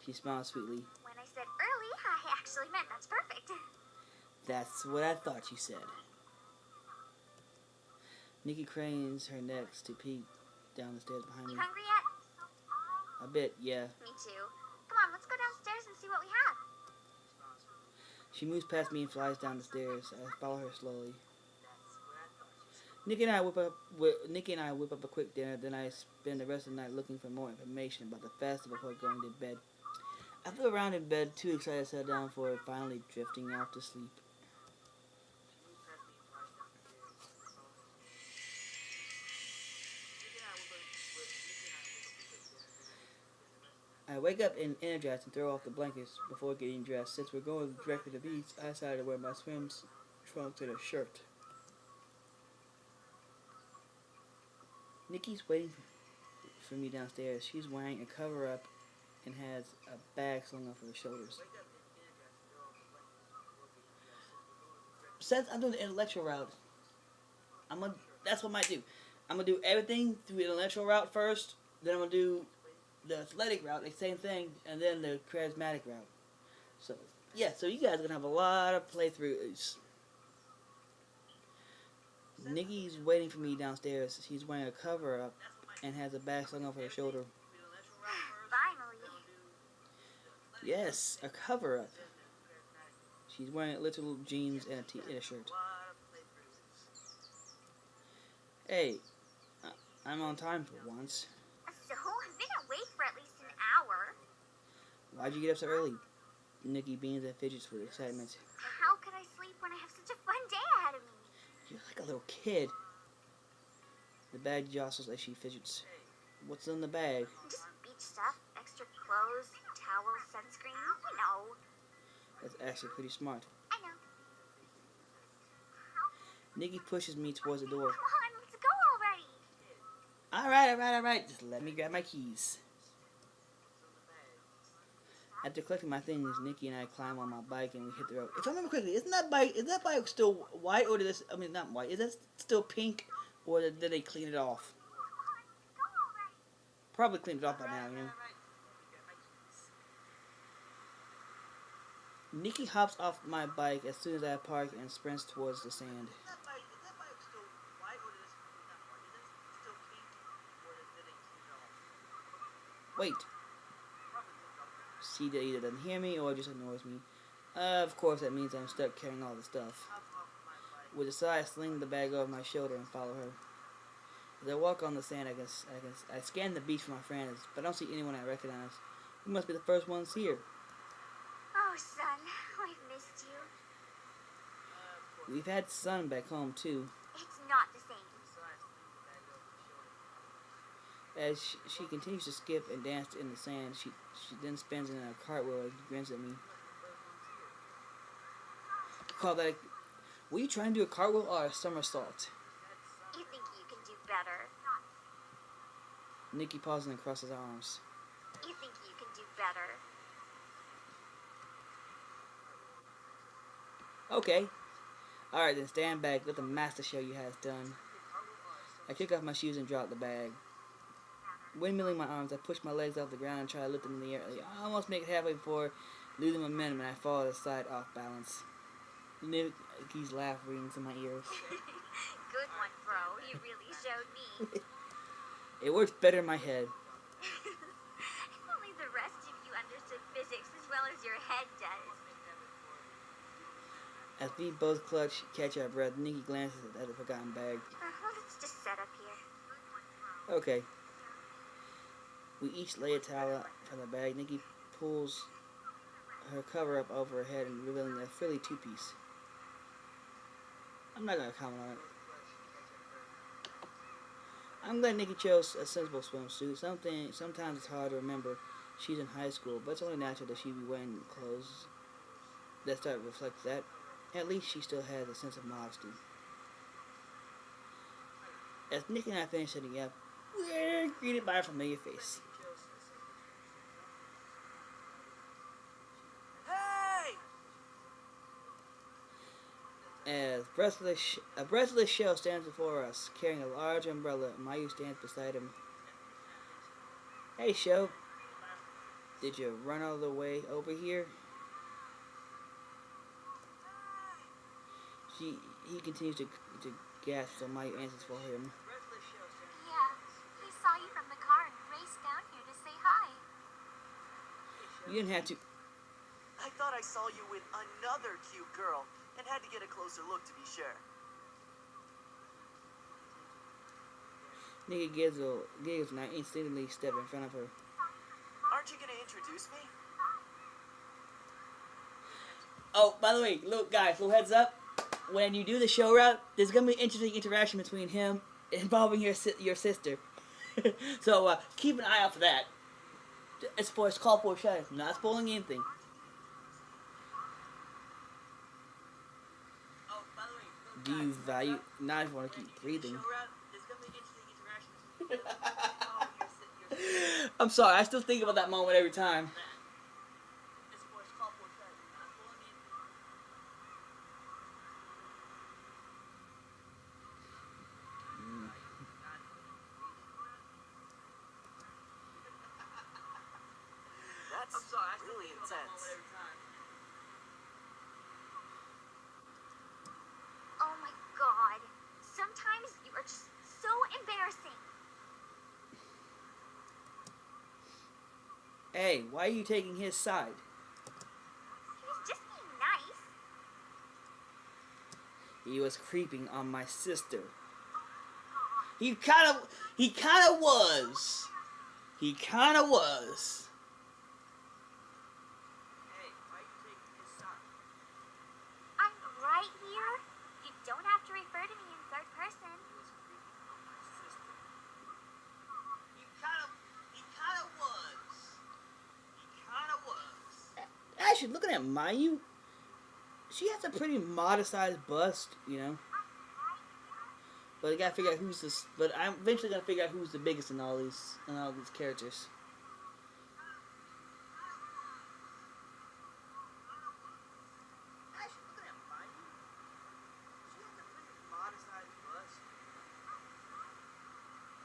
She smiled sweetly. When I said early, I actually meant that's perfect. That's what I thought you said. Nikki cranes her neck to peek down the stairs behind me. You hungry yet? A bit, yeah. Me too. Come on, let's go downstairs and see what we have. She moves past me and flies down the stairs. I follow her slowly. Nikki and I whip up a quick dinner. Then I spend the rest of the night looking for more information about the festival before going to bed. I feel around in bed, too excited to settle down for it, finally drifting off to sleep. I wake up and energized and throw off the blankets before getting dressed. Since we're going directly to the beach, I decided to wear my swim trunks and a shirt. Nikki's waiting for me downstairs. She's wearing a cover-up and has a bag slung off her shoulders. Since I'm doing the intellectual route, that's what I might do. I'm going to do everything through the intellectual route first, then I'm going to do the athletic route, the same thing, and then the charismatic route. So, yeah, so you guys are going to have a lot of playthroughs. Nikki's waiting for me downstairs. She's wearing a cover-up and has a bag slung off her shoulder. Finally. Yes, a cover-up. She's wearing little jeans and a shirt. Hey, I'm on time for once. So, I've been awake for at least an hour. Why'd you get up so early? Nikki beams and fidgets with excitement. How could I sleep when I have such a fun day ahead of me? You're like a little kid. The bag jostles as she fidgets. What's in the bag? Just beach stuff, extra clothes, towels, sunscreen. You know. That's actually pretty smart. I know. Nikki pushes me towards the door. Come on, let's go already. Alright. Just let me grab my keys. After collecting my things, Nikki and I climb on my bike and we hit the road. If I remember correctly, is that bike still white or not white, is that still pink or did they clean it off? Probably cleaned it off by now, you know. Nikki hops off my bike as soon as I park and sprints towards the sand. Is that bike still white or is it not white? Is it still pink or did they clean it off? Wait. She either doesn't hear me or just ignores me. Of course, that means I'm stuck carrying all the stuff. With a sigh, I sling the bag over my shoulder and follow her. As I walk on the sand, I scan the beach for my friends, but I don't see anyone I recognize. We must be the first ones here. Oh, son, I've missed you. We've had sun back home, too. It's not the same. As she continues to skip and dance in the sand, she then spins in a cartwheel and grins at me. Call that were you trying to do a cartwheel or a somersault? You think you can do better. Nikki pauses and crosses arms. You think you can do better. Okay. Alright then, stand back. Let the master show you how it's done. I kick off my shoes and drop the bag. Windmilling my arms, I push my legs off the ground and try to lift them in the air. I almost make it halfway before losing momentum and I fall to the side off balance. Nikki's laugh rings in my ears. Good one, bro. You really showed me. It works better in my head. If only the rest of you understood physics as well as your head does. As we both catch our breath, Nikki glances at the forgotten bag. Well, let's just set up here. Okay. We each lay a towel out from the bag. Nikki pulls her cover up over her head and revealing a frilly two-piece. I'm not going to comment on it. I'm glad Nikki chose a sensible swimsuit. Sometimes it's hard to remember she's in high school, but it's only natural that she'd be wearing clothes that start to reflect that. At least she still has a sense of modesty. As Nick and I finish setting up, we're greeted by a familiar face. Hey! As a breathless Shell stands before us, carrying a large umbrella, Mayu stands beside him. Hey, Shell. Did you run all the way over here? He continues to gasp, so Mayu answers for him. Yeah, he saw you from the car and raced down here to say hi. You didn't have to. I thought I saw you with another cute girl and had to get a closer look to be sure. Nikki giggles and I instantly step in front of her. Aren't you gonna introduce me? Oh, by the way, look, guys, little heads up. When you do the show route, there's gonna be an interesting interaction between him involving your sister. So keep an eye out for that. It's called foreshadowing. I'm not spoiling anything. Oh, by the way, no, Do you guys, value? uh, Not if you want to when keep you do the breathing. show route, there's gonna be an interesting interaction between you and your I'm sorry. I still think about that moment every time. It's called foreshadowing. Not spoiling anything. That's I'm sorry, I still really think about that intense. moment every time. Oh my god. Sometimes you are just so embarrassing. Hey, why are you taking his side? He was just being nice. He was creeping on my sister. He kind of was. He kind of was. Hey, why are you taking his side? I'm right here. You don't have to refer to me in third person. He was creeping on my sister. He kind of was. He kind of was. Actually, looking at Mayu, she has a pretty modest-sized bust, you know. But I gotta figure out who's this. But I'm eventually gonna figure out who's the biggest in all these characters. Actually, looking at Mayu, she has a pretty modest-sized bust.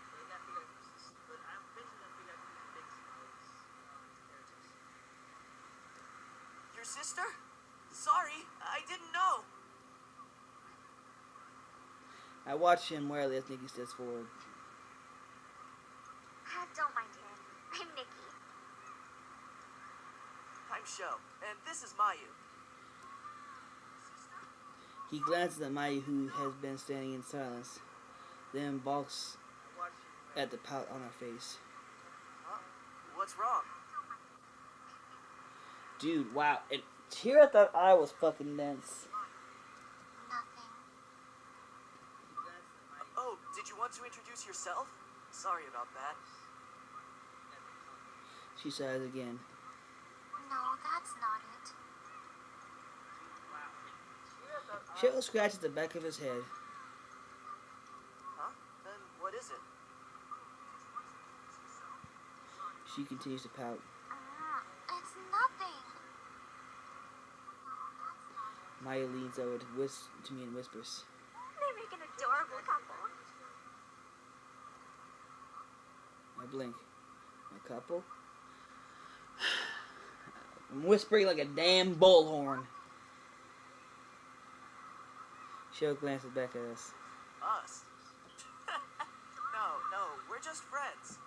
But I gotta figure out who's this. But I'm eventually gonna figure out who's the biggest in all these characters. Your sister? Sorry, I didn't know. I watch him warily as Nikki steps forward. Don't mind him. I'm Nikki. I'm Sho, and this is Mayu. He glances at Mayu, who has been standing in silence, then balks I watched you. at the pout on her face. Huh? What's wrong? Dude, wow. And here I thought I was fucking dense. Nothing. Oh, did you want to introduce yourself? Sorry about that. She sighs again. No, that's not it. Cheryl scratches the back of his head. Huh? Then what is it? She continues to pout. It's nothing. Maya leans over to me and whispers. They make an adorable couple. I blink. A couple? I'm whispering like a damn bullhorn. Cheryl glances back at us. Us? No, we're just friends.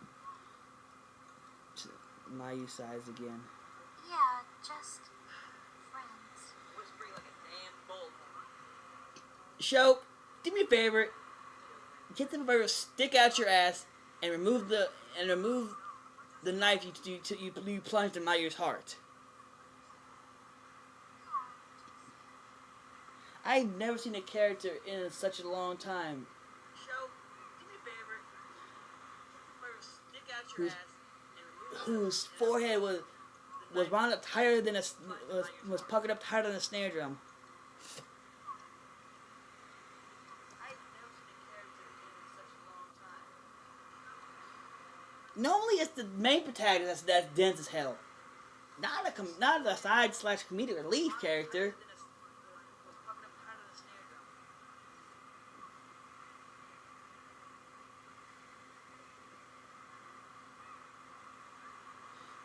Mayu sighs again. Yeah, just friends. Whispering like a damn bullhorn. Show, do me a favor. Get the favor, stick out your ass, and remove the knife you plunged in Mayu's heart. I've never seen a character in such a long time Sho, do me a favor. Stick out your Who's- ass and remove whose forehead was wound up tighter than was puckered up tighter than a snare drum. I've never seen a character in such a long Normally, it's the main protagonist that's dense as hell. Not a side slash comedic relief character. Was pumping up kind of the snare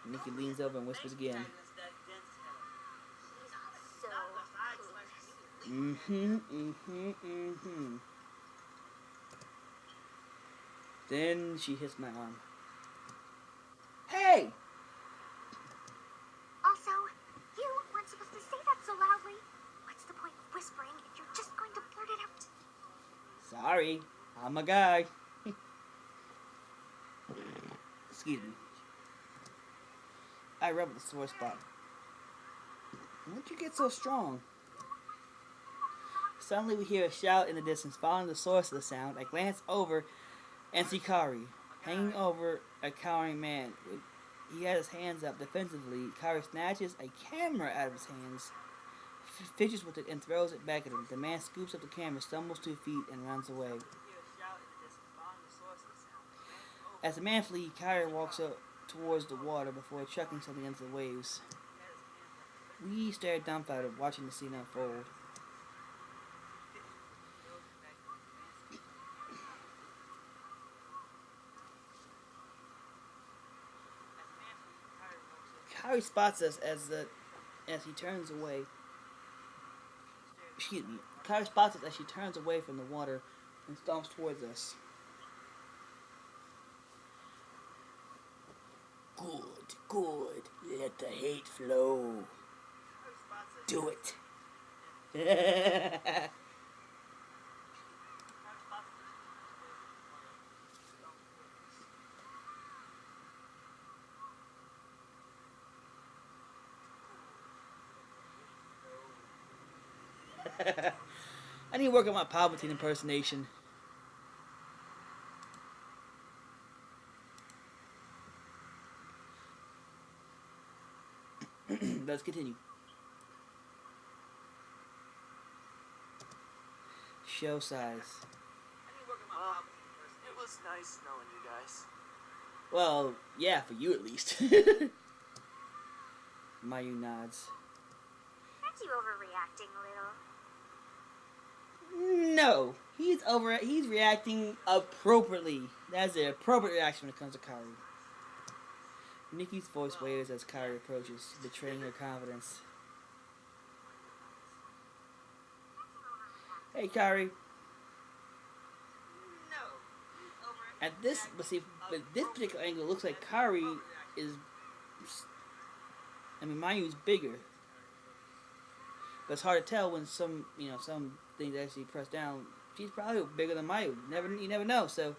drum. Nikki leans over and whispers again. So Mm-hmm. Then she hits my arm. Hey! also, you weren't supposed to say that so loudly. What's the point of whispering if you're just going to blurt it out? Sorry, I'm a guy. Excuse me. I rub the sore spot. When'd you get so strong? Suddenly we hear a shout in the distance. Following the source of the sound, I glance over and see Kari, hanging over a cowering man. He had his hands up defensively. Kari snatches a camera out of his hands, fidgets with it, and throws it back at him. The man scoops up the camera, stumbles to his feet, and runs away. As the man flees, Kari walks up towards the water before chucking something into the waves. We stare dumbfounded, watching the scene unfold. Kari spots us as he turns away. Excuse me. Kari spots us as she turns away from the water and stomps towards us. Good. Let the hate flow. Do it. I need to work on my Palpatine impersonation. Let's continue. Show size. Well, it was nice knowing you guys. Well, yeah, for you at least. Mayu nods. Aren't you overreacting a little? No, he's reacting appropriately. That's the appropriate reaction when it comes to Kari. Nikki's voice wavers as Kari approaches, betraying her confidence. Hey, Kari. At this, but this particular angle looks like Kari is. I mean, Mayu's bigger, but it's hard to tell when some things actually press down. She's probably bigger than Mayu. You never know. So.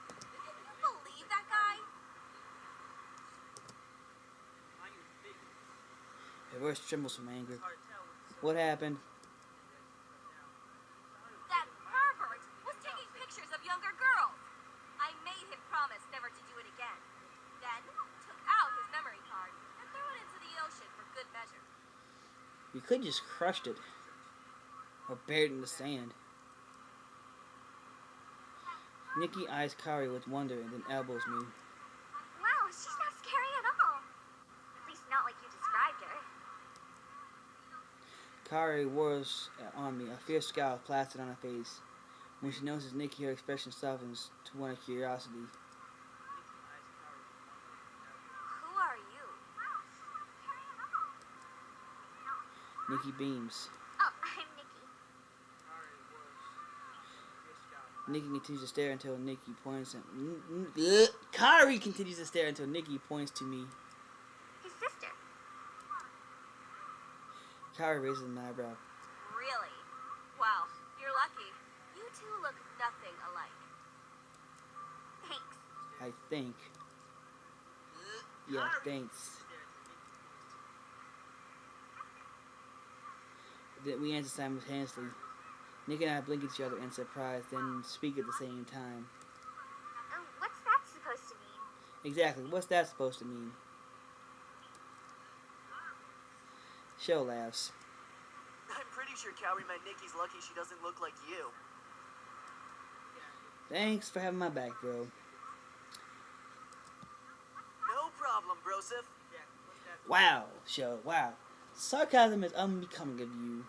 Can you believe that guy? Her voice trembles from anger. What happened? That pervert was taking pictures of younger girls. I made him promise never to do it again. Then took out his memory card and threw it into the ocean for good measure. You could just crushed it. Or buried it in the sand. Nikki eyes Kari with wonder and then elbows me. Wow, she's not scary at all. At least not like you described her. Kari whirls on me, a fierce scowl plastered on her face. When she notices Nikki, her expression softens to one of curiosity. Who are you? Nikki beams. Oh, I'm Nikki. Nikki continues to stare until Nikki points at Kari continues to stare until Nikki points to me. His sister. Kari raises an eyebrow. Really? Well, you're lucky. You two look nothing alike. Thanks. I think. Yeah, thanks. Then we answer simultaneously. Nick and I blink at each other in surprise, then speak at the same time. What's that supposed to mean? Exactly, what's that supposed to mean? Show laughs. I'm pretty sure Cowrie meant Nikki's lucky she doesn't look like you. Thanks for having my back, bro. No problem, Broseph. Yeah, look at that. Wow, show. Wow. Sarcasm is unbecoming of you.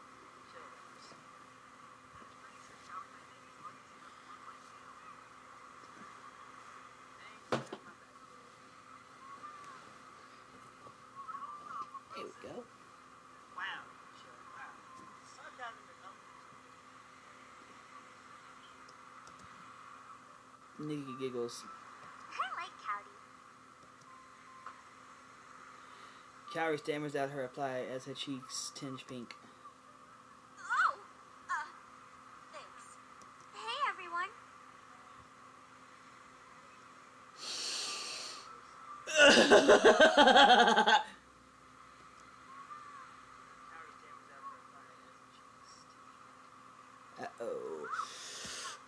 Here we go. Wow. Sure, wow. Sarcasm is Nikki giggles. I like Cowdy. Kaori stammers out her reply as her cheeks tinge pink. Oh, thanks. Hey, everyone. Uh-oh.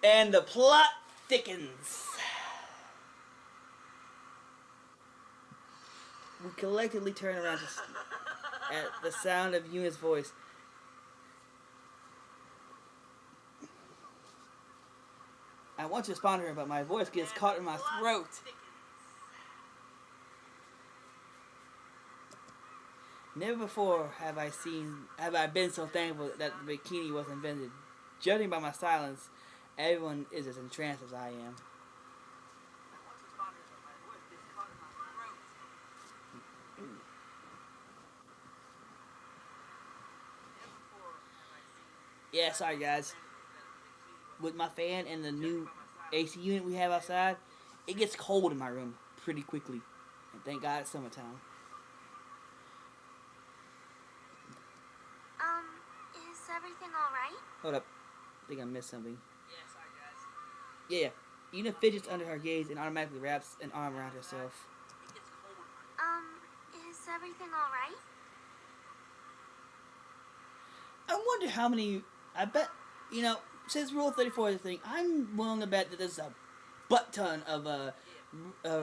And the plot thickens. We collectively turn around at the sound of Yuna's voice. I want to respond to her, but my voice gets caught in my throat. Never before have I been so thankful that the bikini was invented. Judging by my silence, everyone is as entranced as I am. Yeah, sorry guys. With my fan and the new AC unit we have outside, it gets cold in my room pretty quickly. And thank God it's summertime. Is everything alright? Hold up. I think I missed something. Yeah, sorry guys. Yeah. Una fidgets under her gaze and automatically wraps an arm around herself. It gets cold in my Is everything alright? I wonder how many. I bet, since Rule 34 is a thing, I'm willing to bet that there's a butt ton of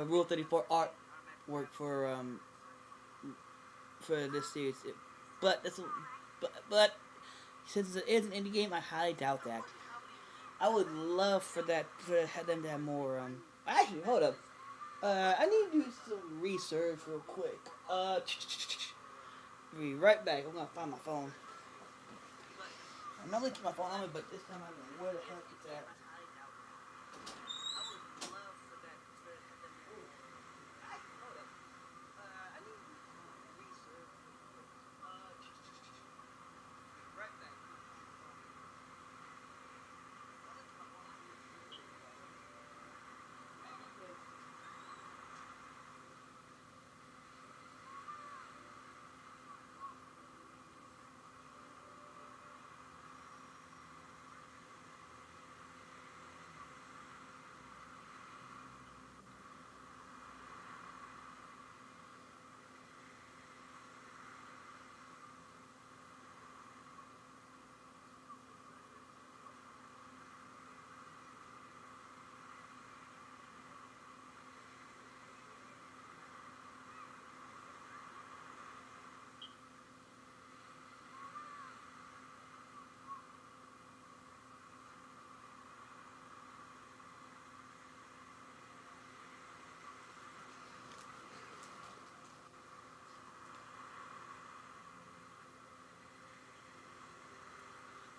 Rule 34 artwork for this series. But since it is an indie game, I highly doubt that. I would love for them to have more. Actually, hold up. I need to do some research real quick. Be right back. I'm gonna find my phone. I normally keep my phone on me, but this time I don't know where the heck it's at.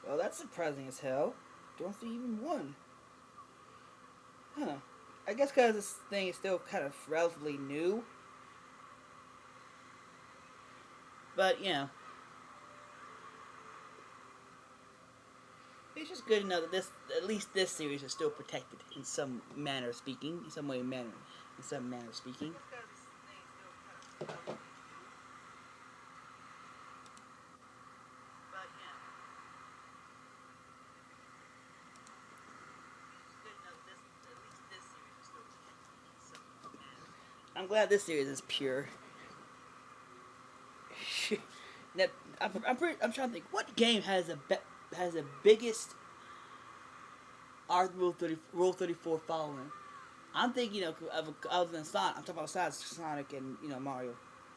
Well, that's surprising as hell. Don't see even one. Huh. I guess because this thing is still kind of relatively new. But, it's just good to know that at least this series is still protected in some manner of speaking. In some manner of speaking. I'm glad this series is pure. Now, I'm trying to think what game has the biggest Rule 34 following. I'm thinking of other than Sonic. I'm talking about besides Sonic and Mario.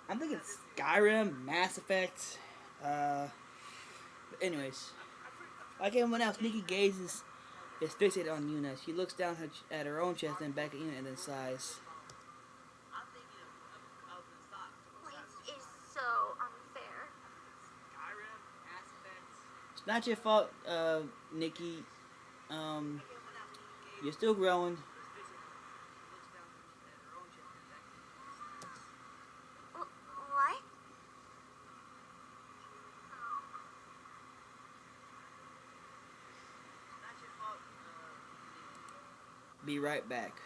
I'm thinking Skyrim, Mass Effect. But anyways, like everyone else, Nikki gazes is fixated on Yuna. She looks down at her own chest and back at Yuna and then sighs. I'm thinking of the sock. Life is so unfair. Skyrim, Mass Effect. It's not your fault, Nikki. You're still growing. What? Be right back.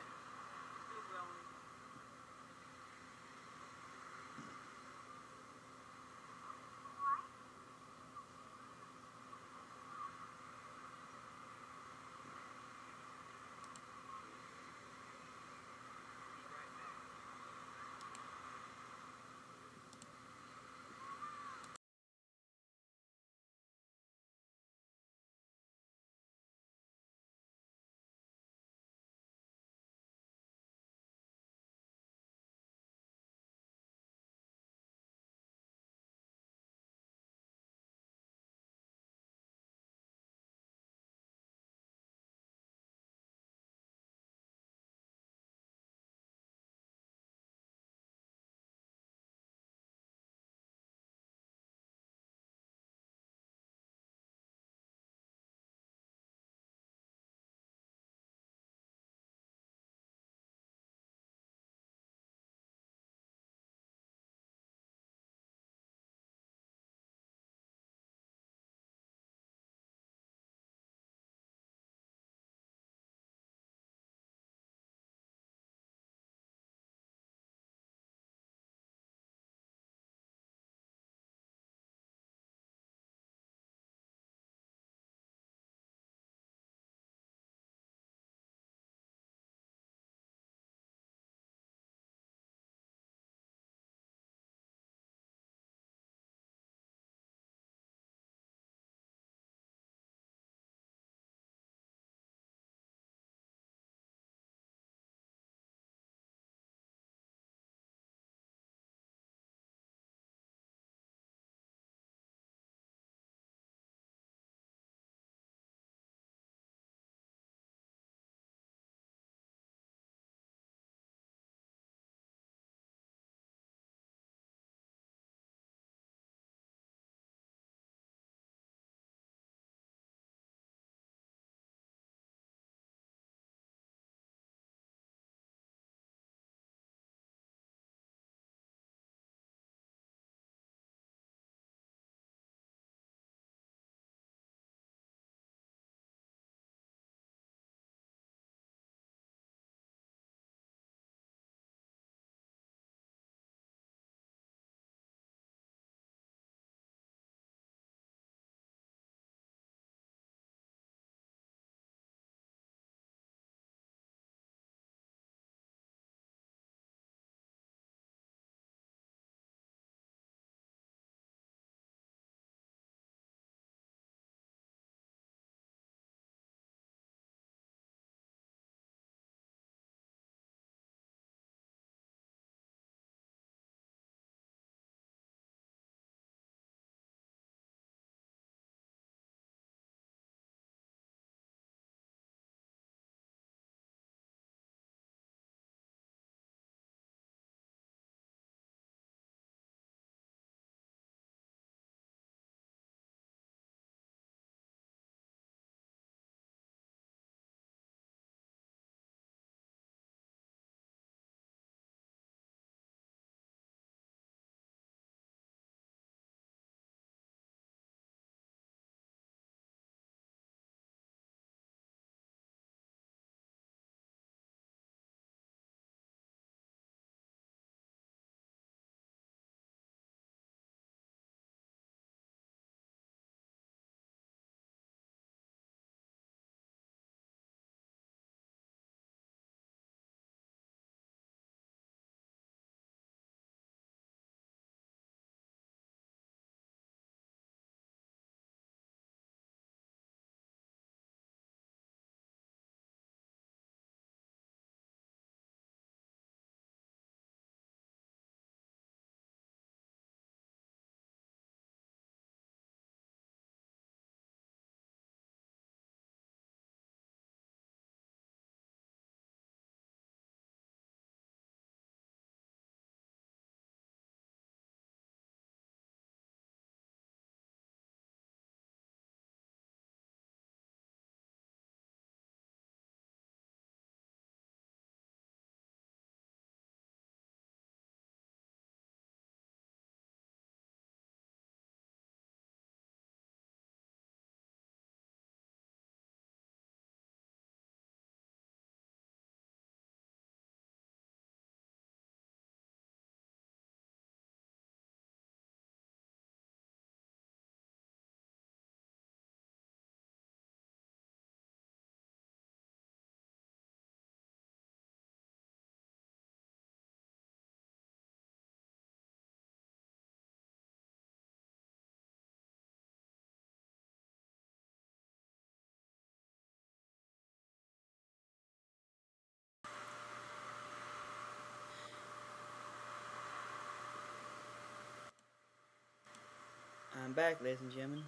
I'm back, ladies and gentlemen.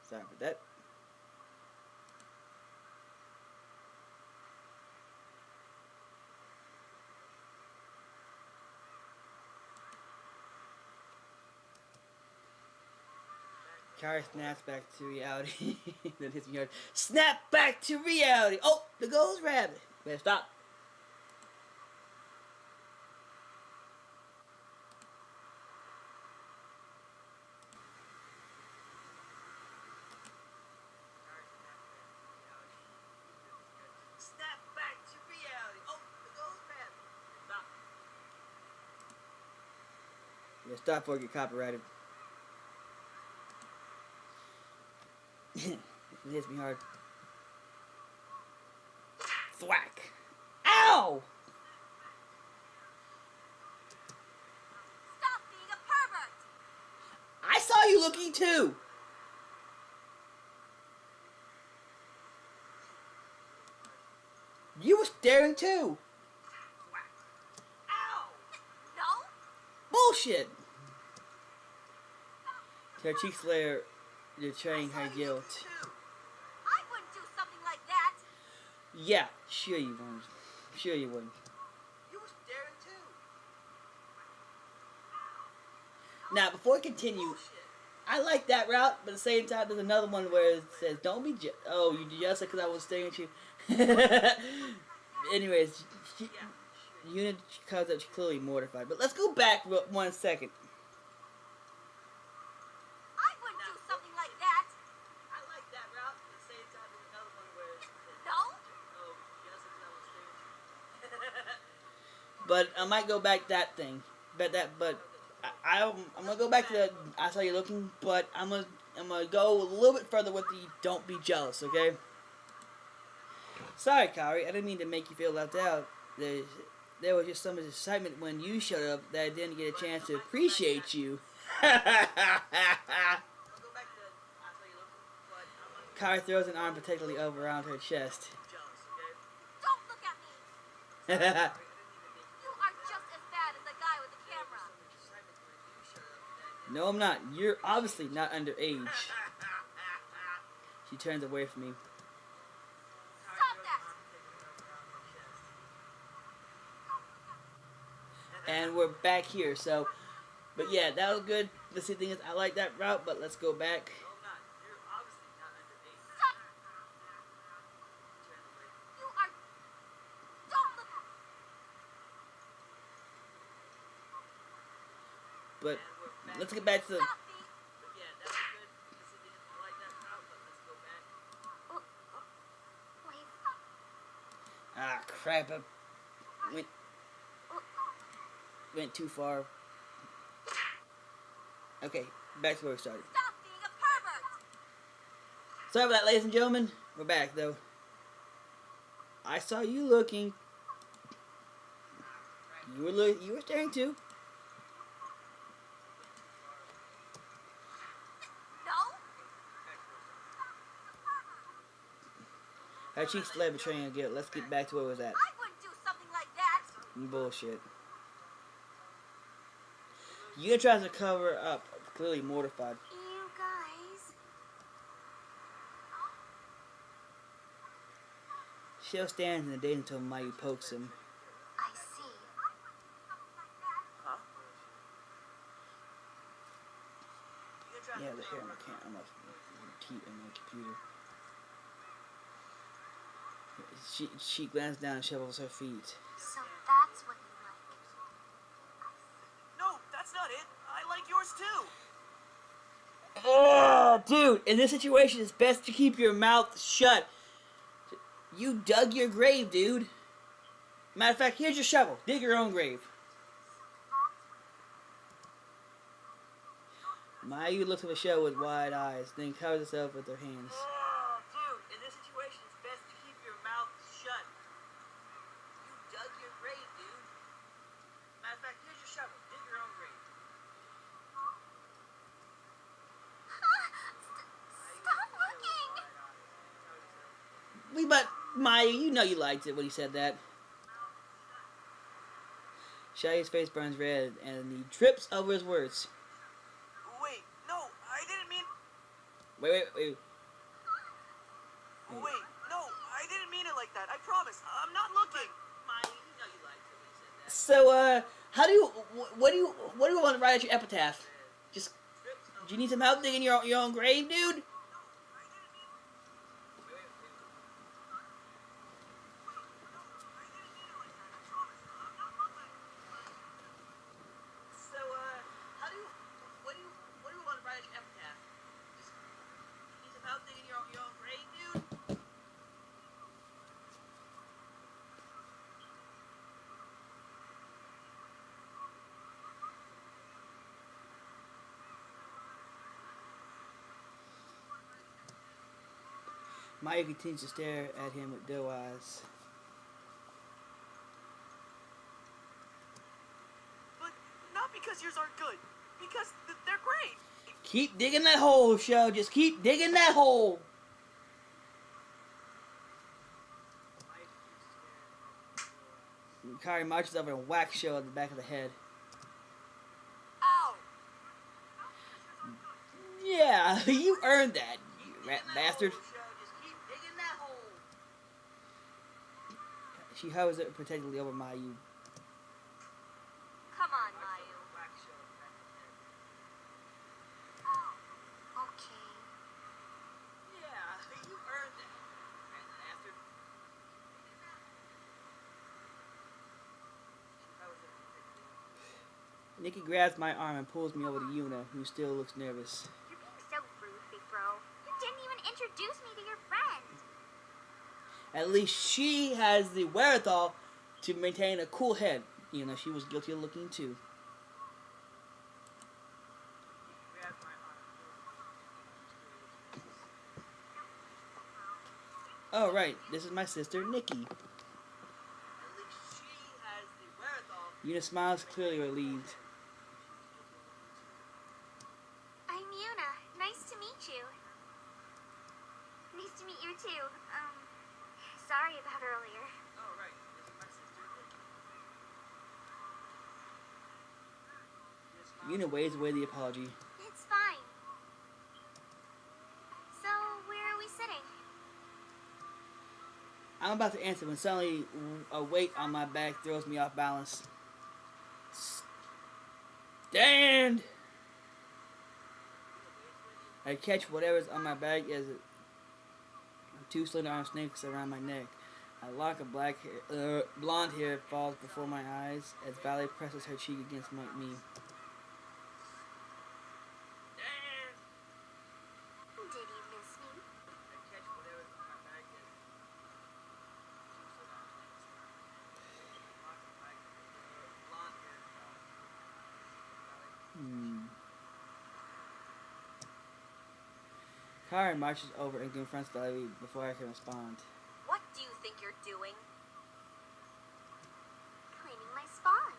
Sorry for that. Kari snaps back to reality. Then hits me hard. Snap back to reality! Oh, the goes rabbit. Better stop. Snap back to reality. Oh, the goes rabbit. Stop. Yeah, stop before I get copyrighted. It hits me hard. Thwack! Ow! Stop being a pervert! I saw you looking too! You were staring too! Ow! No? Bullshit! Her cheeks layer, betraying her guilt. I wouldn't do something like that. Yeah, sure you wouldn't. Sure you wouldn't. You were staring too. Now, before I continue, Bullshit. I like that route, but at the same time, there's another one where it says, "Don't be oh, you jealous because I was staring at you." Anyways, Yeah, sure. Unit comes up clearly mortified. But let's go back 1 second. I wouldn't do something like that. I like that route. At the same time, there's another one where it says, No? "Oh, yes, I was staring at you." But I might go back that thing. But I'm gonna go back to the I saw you looking, but I'm gonna go a little bit further with the don't be jealous, okay? Sorry, Kari, I didn't mean to make you feel left out. There was just so much excitement when you showed up that I didn't get a chance to appreciate you. I'll go back to I saw you looking, but I'm Kari throws an arm protectively over around her chest. jealous, okay? Don't look at me. No, You are just as bad as the guy with the camera. I'm not. You're obviously not underage. She turns away from me. Stop that. And we're back here, so... But yeah, that was good. The thing is, I like that route, but let's go back. No, I'm not. You're obviously not underage. Stop. You are. Don't look at me. But let's get back to the... Stop me. But yeah, that was good. I like that route, but let's go back. Wait, Ah, crap. I went too far. Okay, back to where we started. Stop being a pervert. Sorry about that, ladies and gentlemen. We're back, though. I saw you looking. You were staring too. No? Her cheeks fled, betraying her guilt. Let's get back to where we was at. I wouldn't do something like that. Bullshit. You tries to cover up, clearly mortified. you guys. Shell stands in the days until Mayu pokes him. I see. Huh? You gonna try Yeah, to the hair on my cover up? on my computer. She glances down and shovels her feet. So that's what you like. No, that's not it. I like yours too. Ugh, dude, in this situation, it's best to keep your mouth shut. You dug your grave, dude. Matter of fact, here's your shovel. Dig your own grave. Mayu looks at Michelle with wide eyes, then covers herself with her hands. Oh, dude, in this situation, it's best to keep your mouth shut. You dug your grave, dude. Matter of fact, here's your shovel. Dig your own grave. Stop looking! But Mayu, you know you liked it when he said that. Shaggy's face burns red, and he trips over his words. Wait. Wait, no, I didn't mean it like that. I promise. I'm not looking. Maya, you know you liked it when you said that. So, how do you, what do you want to write at your epitaph? Just, do you need some help digging your own grave, dude? So, what do you want to write at your epitaph? Just, you need some help digging your own grave, dude? Maya continues to stare at him with doe eyes. But not because yours aren't good. Because they're great. Keep digging that hole, Show. Just keep digging that hole. Kari marches over and whacks Show at the back of the head. Ow! Yeah, you earned that, you rat bastard. Just keep digging that hole. She hovers it protectively over Mayu. Come on, Mayu. Okay. Yeah, you earned that. Bastard. Nikki grabs my arm and pulls me over to Yuna, who still looks nervous. You're being so rude, big bro. You didn't even introduce me to your friend. At least she has the wherewithal to maintain a cool head. You know, she was guilty of looking too. Oh, right. This is my sister, Nikki. At least she has the wherewithal. Yuna smiles, clearly relieved. I'm Yuna. Nice to meet you. Nice to meet you too. Sorry about earlier. Oh, right. This is my sister, Nikki. Yuna waves away the apology. It's fine. So, where are we sitting? I'm about to answer when suddenly a weight on my back throws me off balance. Stand! I catch whatever's on my back as two slender arm snakes around my neck. A lock of blonde hair falls before my eyes as Valerie presses her cheek against me. Did you miss me? Kari marches over and confronts Valerie before I can respond. What do you think you're doing? Cleaning my spawn.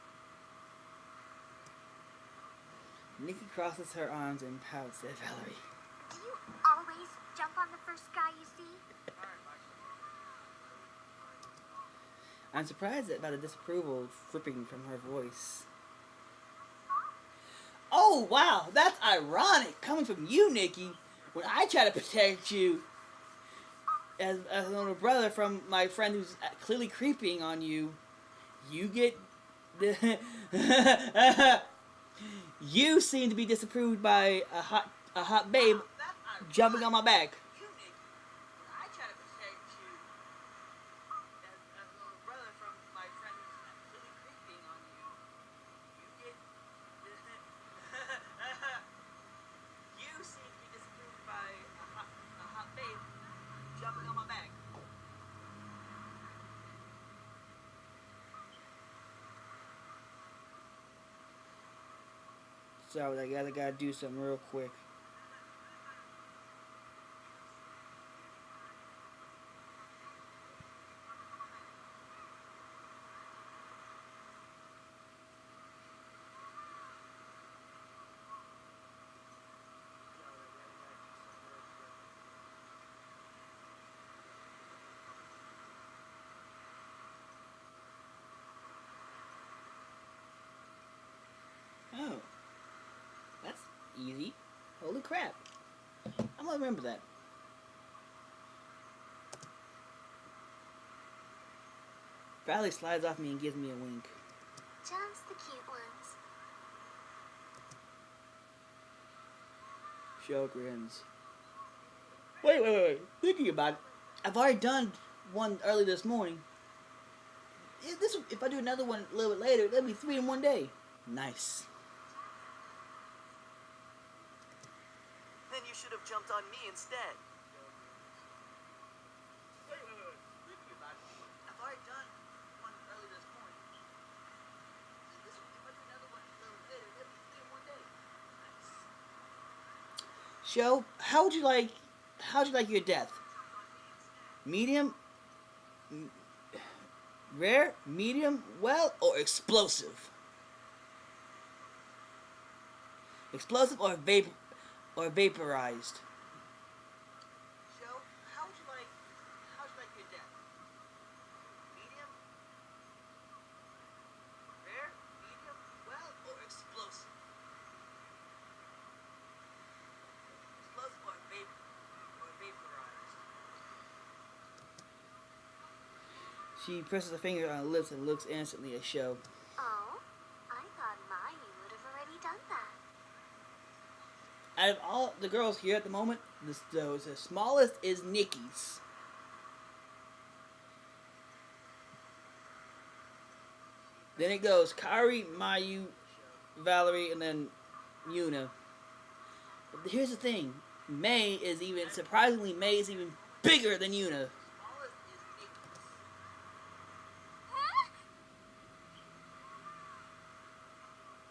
Nikki crosses her arms and pouts at Valerie. Do you always jump on the first guy you see? I'm surprised by the disapproval dripping from her voice. Oh, wow, that's ironic coming from you, Nikki. When I try to protect you as a little brother from my friend who's clearly creeping on you, you get... You seem to be disapproved by a hot babe jumping on my back. You, Nikki. When I try to protect you as a little brother from my friend who's really creeping on you, you get... You seem to be disapproved by a hot babe jumping on my back. So I gotta do something real quick. Oh. That's easy. Holy crap. I'm gonna remember that. Valley slides off me and gives me a wink. Just the cute ones. Show grins. Wait. Thinking about it, I've already done one early this morning. If I do another one a little bit later, that'll be 3 in one day. Nice. Then you should have jumped on me instead. Wait. Thinking about it. I've already done one early this morning. If I do another one a little later, that'd be 3 in one day. Nice. Show, how'd you like your death? Medium? Rare? Medium? Well? Or explosive? Explosive or vaporized? Joe, how'd you like your death? Medium? Rare? Medium? Well, or explosive? Explosive or vaporized? She presses a finger on her lips and looks innocently at Show. Oh, I thought Mayu would have already done that. Out of all the girls here at the moment, the smallest is Nikki's. Then it goes Kairi, Mayu, Valerie, and then Yuna. But here's the thing. May is even bigger than Yuna. Smallest is Nikki's.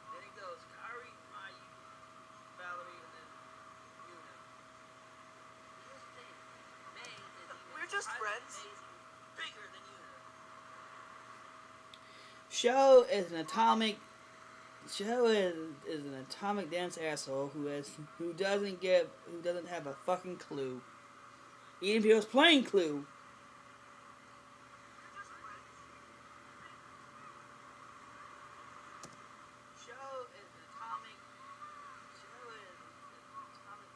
Then it goes Kairi, Mayu, Valerie, and then Yuna. Here's the thing. May is even We're just friends. May is even bigger than Yuna. Show is an atomic dense asshole who doesn't have a fucking clue. Even if he was playing Clue. Show is an atomic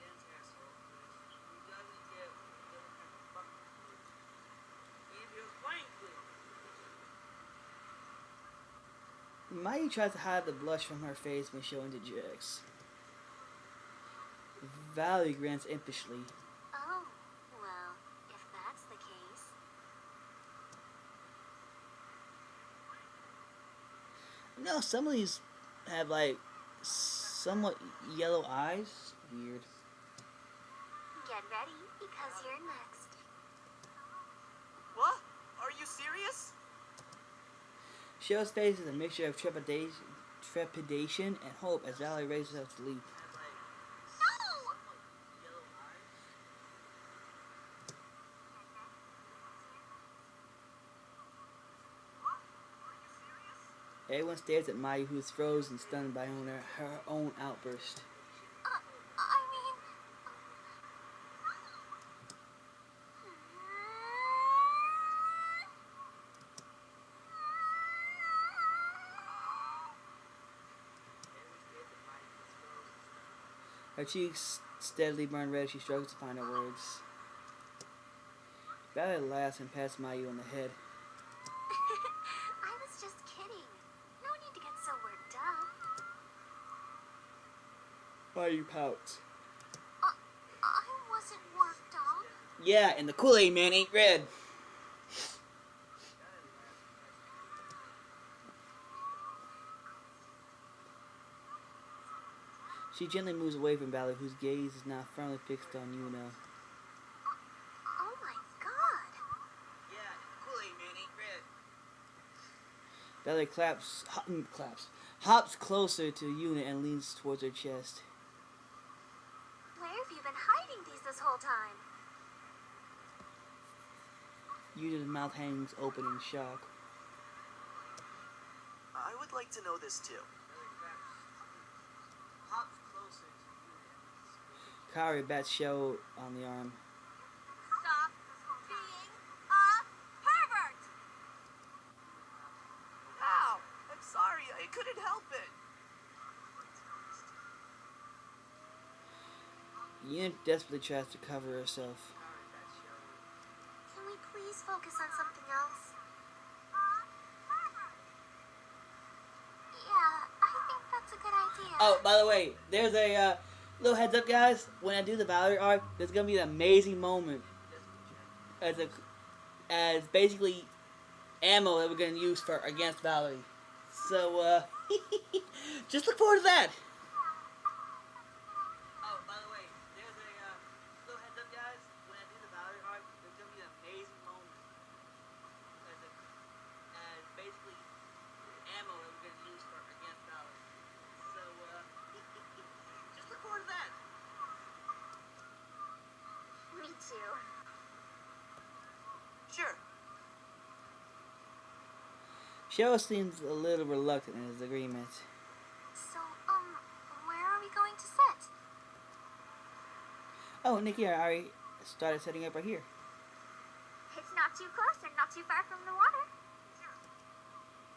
dense asshole who doesn't have a fucking clue. Even if he was playing Clue. Mayu tries to hide the blush from her face when Show interjects. Valerie grins impishly. Oh, well, if that's the case. No, some of these have like somewhat yellow eyes. Weird. Get ready, because you're next. What? Are you serious? Show's face is a mixture of trepidation and hope as Valerie raises herself to leave. Everyone stares at Mayu, who is frozen, stunned by her own outburst. I mean... Her cheeks steadily burn red as she struggles to find her words. Valerie laughs and pats Mayu on the head. I was just kidding. No need to get so worked up. Mayu pouts. I wasn't worked up. Yeah, and the Kool-Aid man ain't red. She gently moves away from Valerie, whose gaze is now firmly fixed on Yuna. Oh my god. Yeah, and the Kool-Aid man ain't red. Valerie hops closer to Yuna and leans towards her chest. Where have you been hiding this whole time? Yuna's mouth hangs open in shock. I would like to know this too. Hops closer to you. Kairi bats Show on the arm. Stop being a pervert! Ow! I'm sorry, I couldn't help it. Yuna desperately tries to cover herself. Can we please focus on something else? Yeah, I think that's a good idea. Oh, by the way, there's a little heads up, guys. When I do the Valerie arc, there's gonna be an amazing moment as basically ammo that we're gonna use for against Valerie. So just look forward to that. Oh, by the way, there's a little heads up, guys. When I do the Valerie arc, there's gonna be an amazing moment as basically ammo that we're gonna use for against Valerie. So just look forward to that. Me too. Sure. Shell seems a little reluctant in his agreement. So, where are we going to sit? Oh, Nikki, I already started setting up right here. It's not too close and not too far from the water.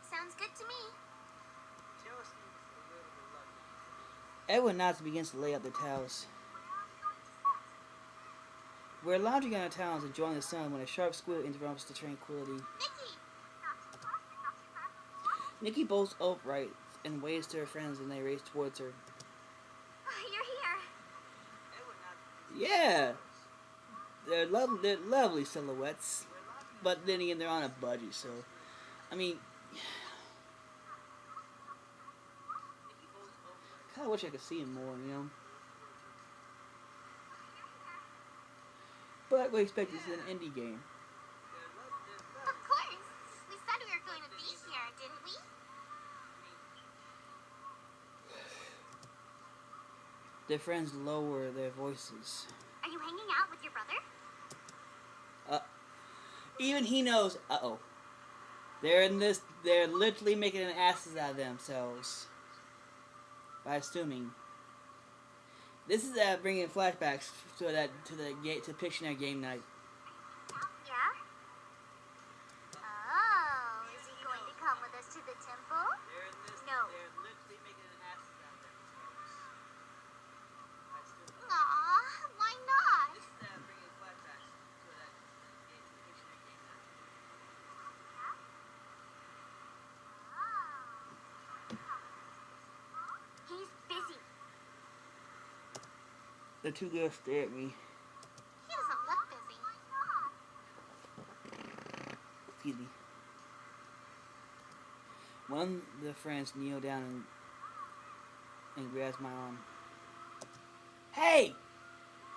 Sounds good to me. Joe seems a little reluctant. Everyone nods and begins to lay out their towels. We're lounging on our towels enjoying the sun when a sharp squeal interrupts the tranquility. Nikki! Nikki bolts upright and waves to her friends and they race towards her. You're here. Yeah! They're lovely silhouettes. But then again, they're on a budget, so... I mean... kinda wish I could see him more, you know? But we expect this is an indie game. Of course. We said we were going to be here, didn't we? Their friends lower their voices. Are you hanging out with your brother? Even he knows, uh-oh. They're literally making an asses out of themselves. By assuming. This is bringing flashbacks to Pictionary game night. Yeah? Oh, is he going to come with us to the temple? No. They're literally making an ass out of themselves. Aw, why not? This is bringing flashbacks to that Pictionary game night. He's busy. The two girls stare at me. He doesn't look busy. Excuse me. One of the friends kneel down and grabs my arm. Hey!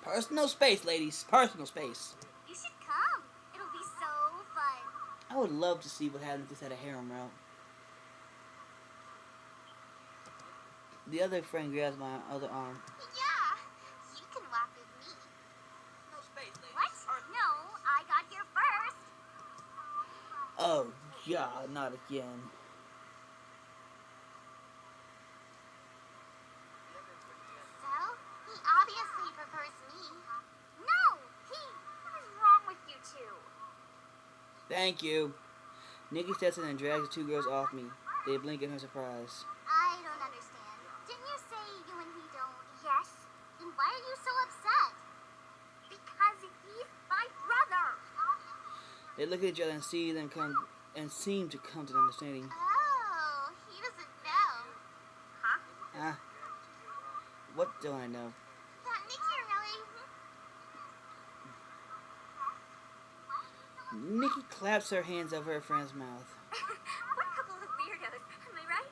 Personal space, ladies. Personal space. You should come. It'll be so fun. I would love to see what happens if this had a harem route. The other friend grabs my other arm. Yeah, you can walk with me. No space, ladies. What? No, I got here first. Oh, God, not again. So, he obviously prefers me. No, what is wrong with you two? Thank you. Nikki steps in and drags the two girls off me. They blink in her surprise. I don't understand. Didn't you say you and he don't? Yes. Then why are you so upset? Because he's my brother. They look at each other and seem to come to an understanding. Oh, he doesn't know. Huh? Ah, what do I know? That Nikki really... Nikki claps her hands over her friend's mouth. What a couple of weirdos, am I right?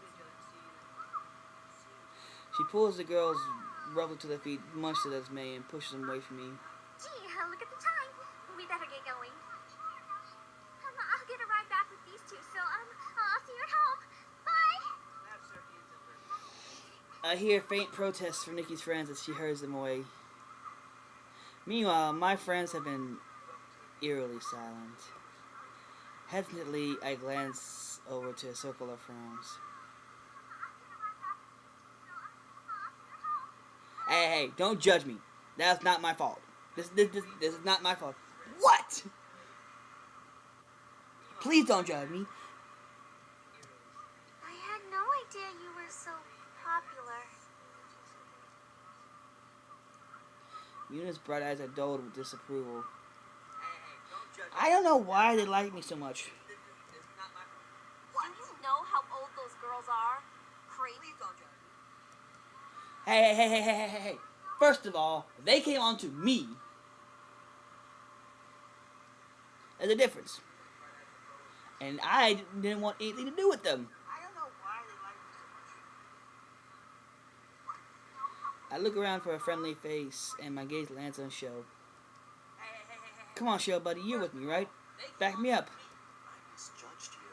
She pulls the girls roughly to their feet, much to their dismay, and pushes them away from me. Gee, look at the time. We better get going. I'll get a ride back with these two, so, I'll see you at home. Bye! I hear faint protests from Nikki's friends as she hurries them away. Meanwhile, my friends have been eerily silent. Hesitantly, I glance over to a circle of frowns. Hey, don't judge me. That's not my fault. This is not my fault. What? Please don't judge me. I had no idea you were so popular. Yuna's bright eyes are dulled with disapproval. Hey, don't judge I don't know why they like me so much. This is not my fault. Do you know how old those girls are? Crazy. Please don't judge me. Hey. First of all, they came on to me. There's a difference. And I didn't want anything to do with them. I don't know why they like me so much. I look around for a friendly face, and my gaze lands on Sho. Hey. Come on, Sho, buddy, you're with me, right? They came Back me on up. to me. I misjudged you.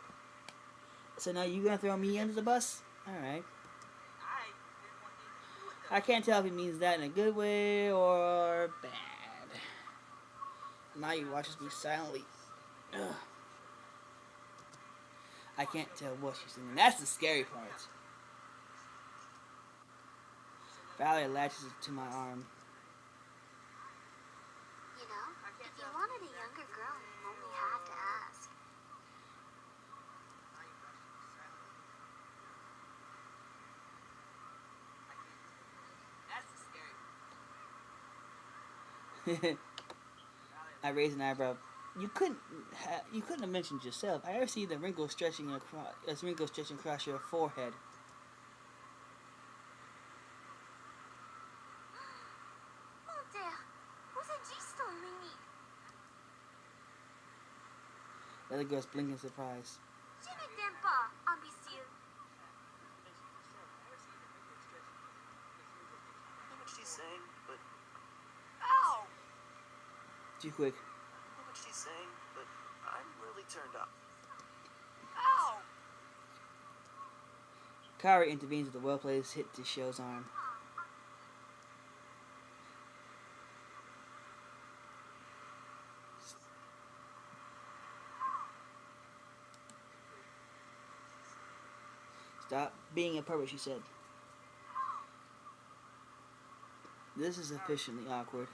So now you gonna throw me under the bus? Alright. I didn't want anything to do with them. I can't tell if he means that in a good way or bad. Mayu watches me silently. Ugh. I can't tell what she's thinking. That's the scary part. Valerie latches to my arm. You know, if you wanted a younger girl, you only had to ask. That's the scary part. I raise an eyebrow. You couldn't have mentioned yourself. I ever see the wrinkle stretching across your forehead. Mon Dieu, vous êtes juste en mini. The other girls blink in surprise. Je ne t'aime pas, ambitieux. I know what she's saying, but Ow! Too quick. I know what she's saying, but I'm really turned up. Ow! Kari intervenes with a well-placed hit to Sho's arm. Stop being a pervert, she said. This is sufficiently awkward.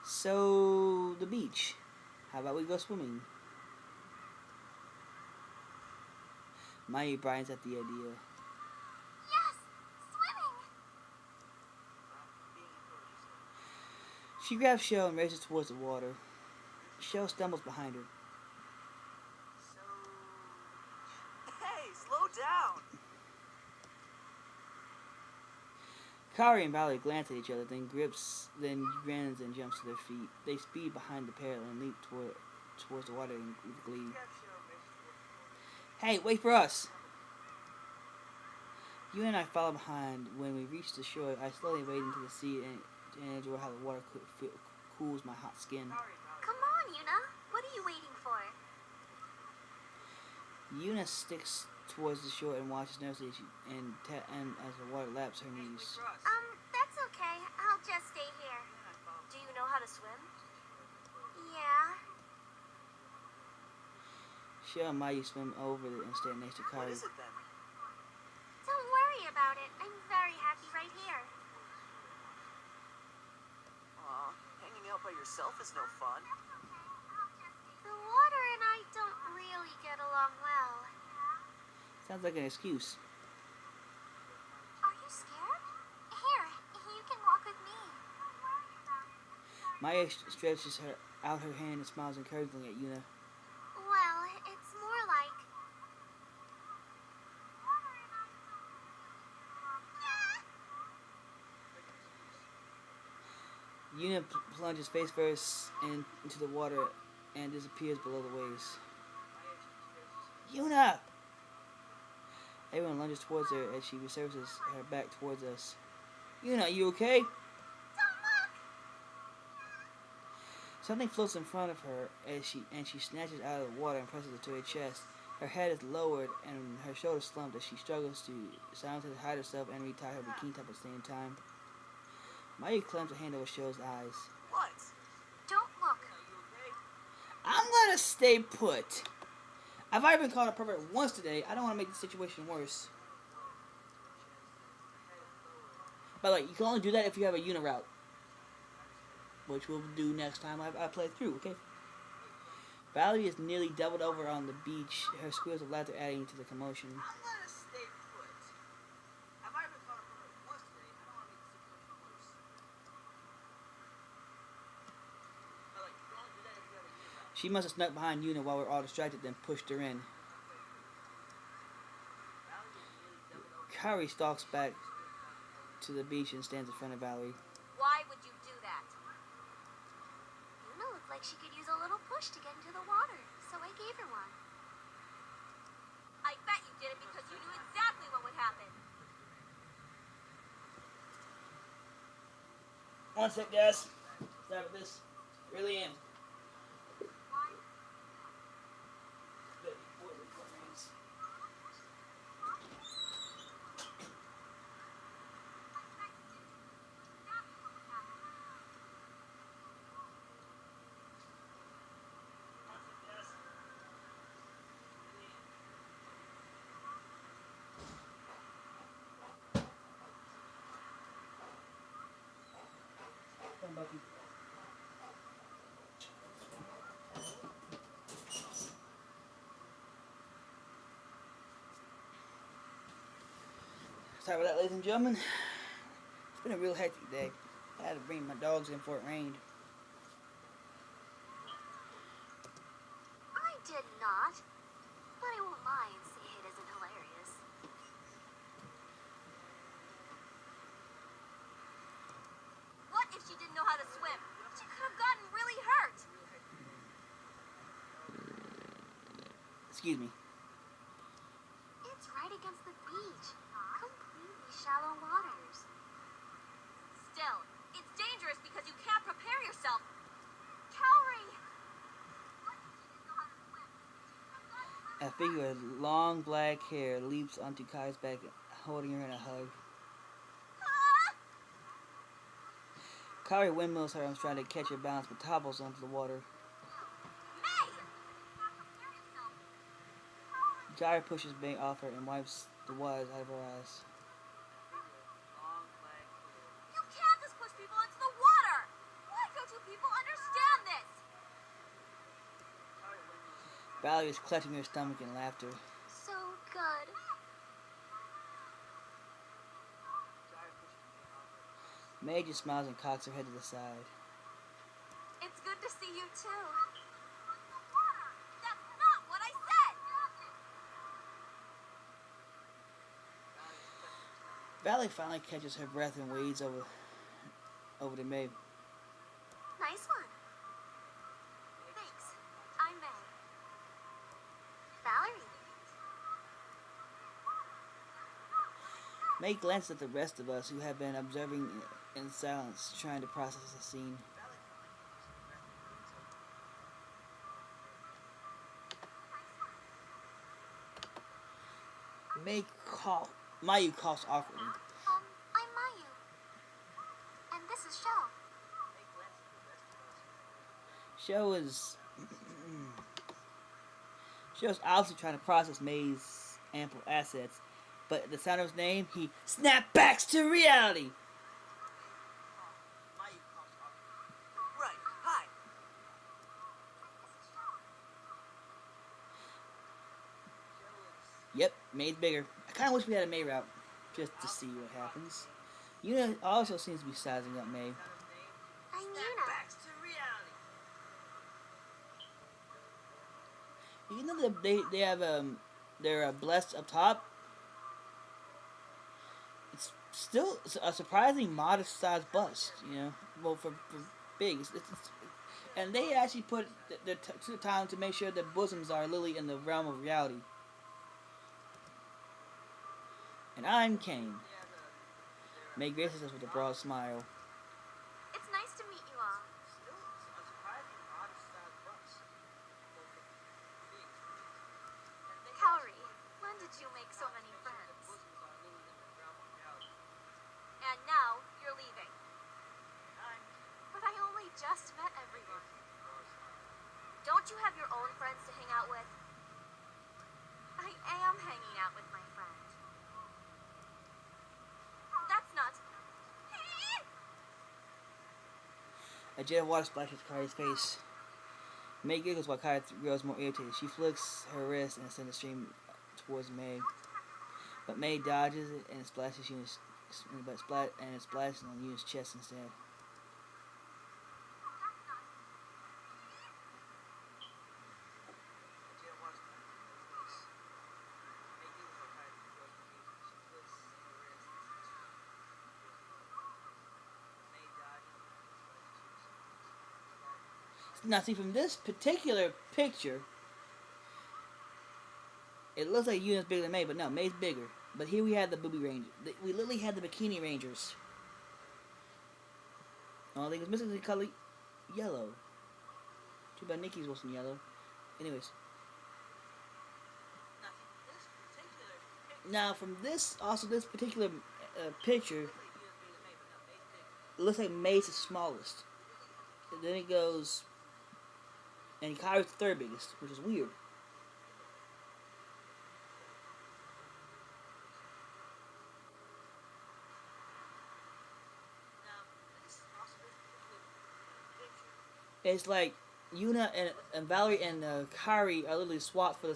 So, the beach. How about we go swimming? Mayu brightens at the idea. Yes, swimming. She grabs Sho and races towards the water. Sho stumbles behind her. Hey, slow down! Kari and Valerie glance at each other, then grins and jumps to their feet. They speed behind the pair and leap towards the water with glee. Hey, wait for us! You and I follow behind. When we reach the shore, I slowly wade into the sea and enjoy how the water cools my hot skin. Come on, Yuna. What are you waiting for? Yuna sticks towards the shore and watches nervously and as the water laps her knees. That's okay. I'll just stay here. Do you know how to swim? Yeah. Sho and Mayu swim over and stand next to What Kari. is it then? Don't worry about it. I'm very happy right here. Aw, hanging out by yourself is no fun. The water and I don't really get along well. Sounds like an excuse. Are you scared? Here, you can walk with me. Maya stretches out her hand and smiles encouragingly at Yuna. Well, it's more like... Yuna plunges face first into the water and disappears below the waves. Yuna! Everyone lunges towards her as she resurfaces her back towards us. Yuna, you okay? Don't look! Something floats in front of her as she snatches out of the water and presses it to her chest. Her head is lowered and her shoulders slumped as she struggles to silently hide herself and retie her bikini top at the same time. Mayu clamps her hand over Sho's eyes. What? Don't look. I'm gonna stay put. I've already been called a pervert once today. I don't want to make the situation worse. By the way, you can only do that if you have a uniroute, which we'll do next time I play through, okay? Valerie is nearly doubled over on the beach, her squeals of laughter adding to the commotion. I'm gonna stay put. I've already been called a pervert once today. I don't want to make the situation worse. She must have snuck behind Yuna while we're all distracted, then pushed her in. Kaori stalks back to the beach and stands in front of Valerie. Why would you do that? Yuna looked like she could use a little push to get into the water, so I gave her one. I bet you did it because you knew exactly what would happen. One sec, guys. Start with this. Really am. Bucky. Sorry about that, ladies and gentlemen. It's been a real hectic day. I had to bring my dogs in before it rained. I did not, but I won't lie and say it isn't hilarious. What if she didn't know how to swim? She could have gotten really hurt. Excuse me. It's right against the beach. Completely shallow waters. Still, it's dangerous because you can't prepare yourself. Kaori! A figure with long black hair leaps onto Kai's back, holding her in a hug. Ah! Kaori windmills her arms, trying to catch her balance, but topples onto the water. May! Kaori pushes May off her and wipes the water out of her eyes. You can't just push people into the water! Why don't you people understand this? Valerie is clutching her stomach in laughter. So good. May just smiles and cocks her head to the side. It's good to see you too. That's not what I said! Valerie finally catches her breath and wades over to May. Nice one. Thanks. I'm May. Valerie. May glances at the rest of us who have been observing in silence, trying to process the scene. Mayu coughs awkwardly. I'm Mayu. And this is Shell. Shell's obviously trying to process May's ample assets, but at the sound of his name, he snapbacks to reality. Right, hi. Yep, May's bigger. I kind of wish we had a May route, just to see what happens. Yuna also seems to be sizing up May. I'm Yuna. Back to reality. You know that they have they're blessed up top. It's still a surprisingly modest sized bust, you know. Well, for big, and they actually put the time to make sure that bosoms are literally in the realm of reality. And I'm Kane. May graces us with a broad smile. It's nice to meet you all. Still a surprising modest sized bus. Kaori, when did you make so many friends? And now, you're leaving. But I only just met everyone. Don't you have your own friends to hang out with? I am hanging out with my friend. That's not... A jet of water splashes Kari's face. May giggles while Kari grows more irritated. She flicks her wrist and sends a stream towards May. But May dodges it and splashes Yuna's, it splashes on Yuna's chest instead. Now, see, from this particular picture, it looks like Yuna's bigger than May, but no, May's bigger. But here we have the Booby Rangers. We literally had the Bikini Rangers. Only thing was missing is the color yellow. Too bad Nikki's wasn't yellow. Anyways. Now, from this, also this particular picture, it looks like May's the smallest. And then it goes, and Kyrie's the third biggest, which is weird. It's like Yuna and Valerie and Kairi are literally swapped for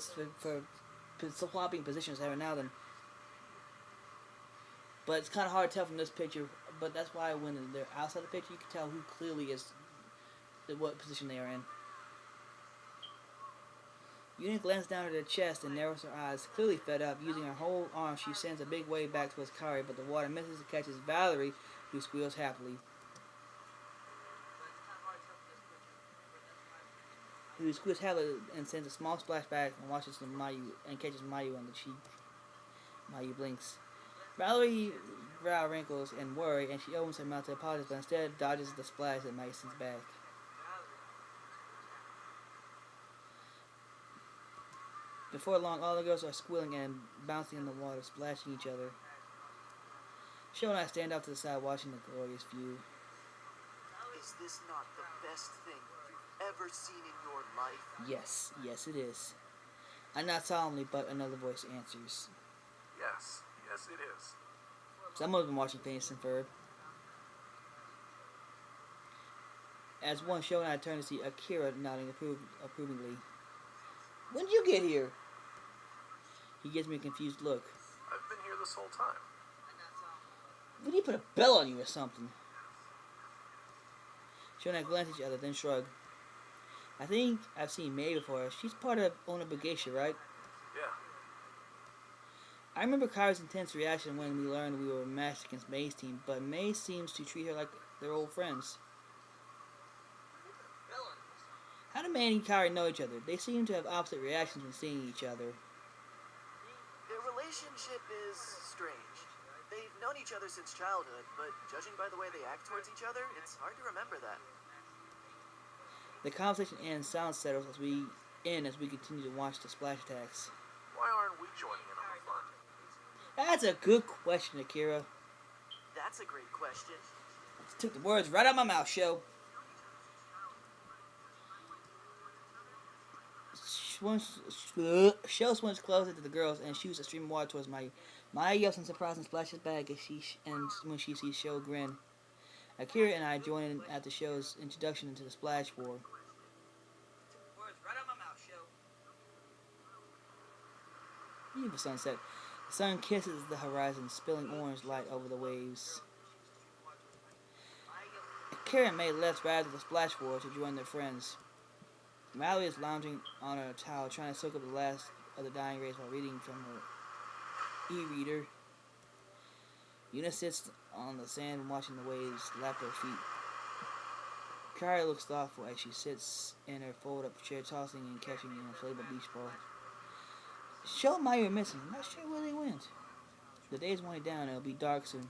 swapping positions every now and then. But it's kind of hard to tell from this picture. But that's why when they're outside the picture, you can tell who clearly is what position they are in. Yuna glances down at her chest and narrows her eyes, clearly fed up. Using her whole arm, she sends a big wave back towards Kairi, but the water misses and catches Valerie, who squeals happily. Who squeals happily and sends a small splash back and watches Mayu and catches Mayu on the cheek. Mayu blinks. Valerie brow wrinkles in worry, and she opens her mouth to apologize, but instead dodges the splash that Mayu sends back. Before long, all the girls are squealing and bouncing in the water, splashing each other. Sho and I stand off to the side, watching the glorious view. Is this not the best thing you've ever seen in your life? Yes, yes it is. And not solemnly, but another voice answers. Yes, yes it is. Someone's been watching Phineas and Ferb. As one, Sho and I turn to see Akira nodding approvingly. When did you get here? He gives me a confused look. I've been here this whole time. Would he put a bell on you or something? Sho and I glance at each other, then shrug. I think I've seen May before. She's part of Onabagation, right? Yeah. I remember Kairi's intense reaction when we learned we were matched against May's team, but May seems to treat her like they're old friends. How do May and Kairi know each other? They seem to have opposite reactions when seeing each other. Their relationship is strange. They've known each other since childhood, but judging by the way they act towards each other, it's hard to remember that. The conversation ends, silence settles as we continue to watch the splash attacks. Why aren't we joining in on the fun? That's a good question, Akira. That's a great question. Took the words right out of my mouth, Sho. Sho swims closer to the girls and shoots a stream of water towards Maya. Maya yells in surprise and splashes back as when she sees Sho grin. Akira and I join in at the Sho's introduction into the splash war. Words right out my mouth, Sho. Beautiful sunset. The sun kisses the horizon, spilling orange light over the waves. Akira and May left right after the splash war to join their friends. Mallory is lounging on her towel, trying to soak up the last of the dying rays while reading from her e-reader. Yuna sits on the sand watching the waves lap her feet. Kairi looks thoughtful as she sits in her fold-up chair, tossing and catching an inflatable beach ball. Sho and Maya are missing. I'm not sure where they went. The day is winding down and it'll be dark soon.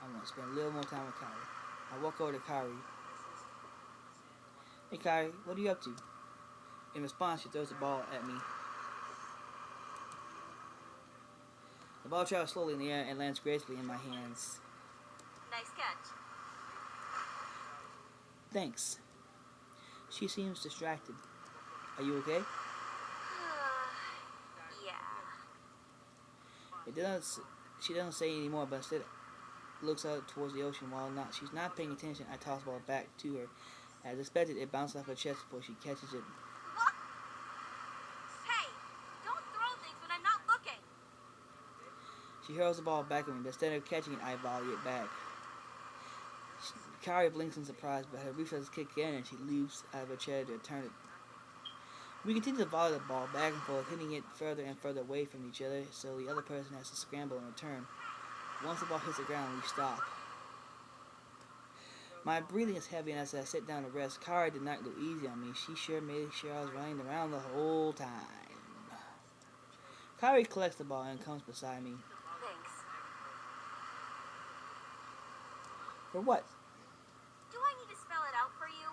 I want to spend a little more time with Kairi. I walk over to Kairi. Hey Kairi, what are you up to? In response, she throws the ball at me. The ball travels slowly in the air and lands gracefully in my hands. Nice catch. Thanks. She seems distracted. Are you okay? Yeah. She doesn't say any more, but instead looks out towards the ocean. While she's not paying attention, I toss the ball back to her. As expected, it bounces off her chest before she catches it. What? Hey, don't throw things when I'm not looking. She hurls the ball back at me, but instead of catching it, I volley it back. Kairi blinks in surprise, but her reflexes kick in and she leaps out of her chair to return it. We continue to volley the ball back and forth, hitting it further and further away from each other, so the other person has to scramble in return. Once the ball hits the ground, we stop. My breathing is heavy, and as I sit down to rest, Kara did not go easy on me. She sure made sure I was running around the whole time. Kari collects the ball and comes beside me. Thanks. For what? Do I need to spell it out for you?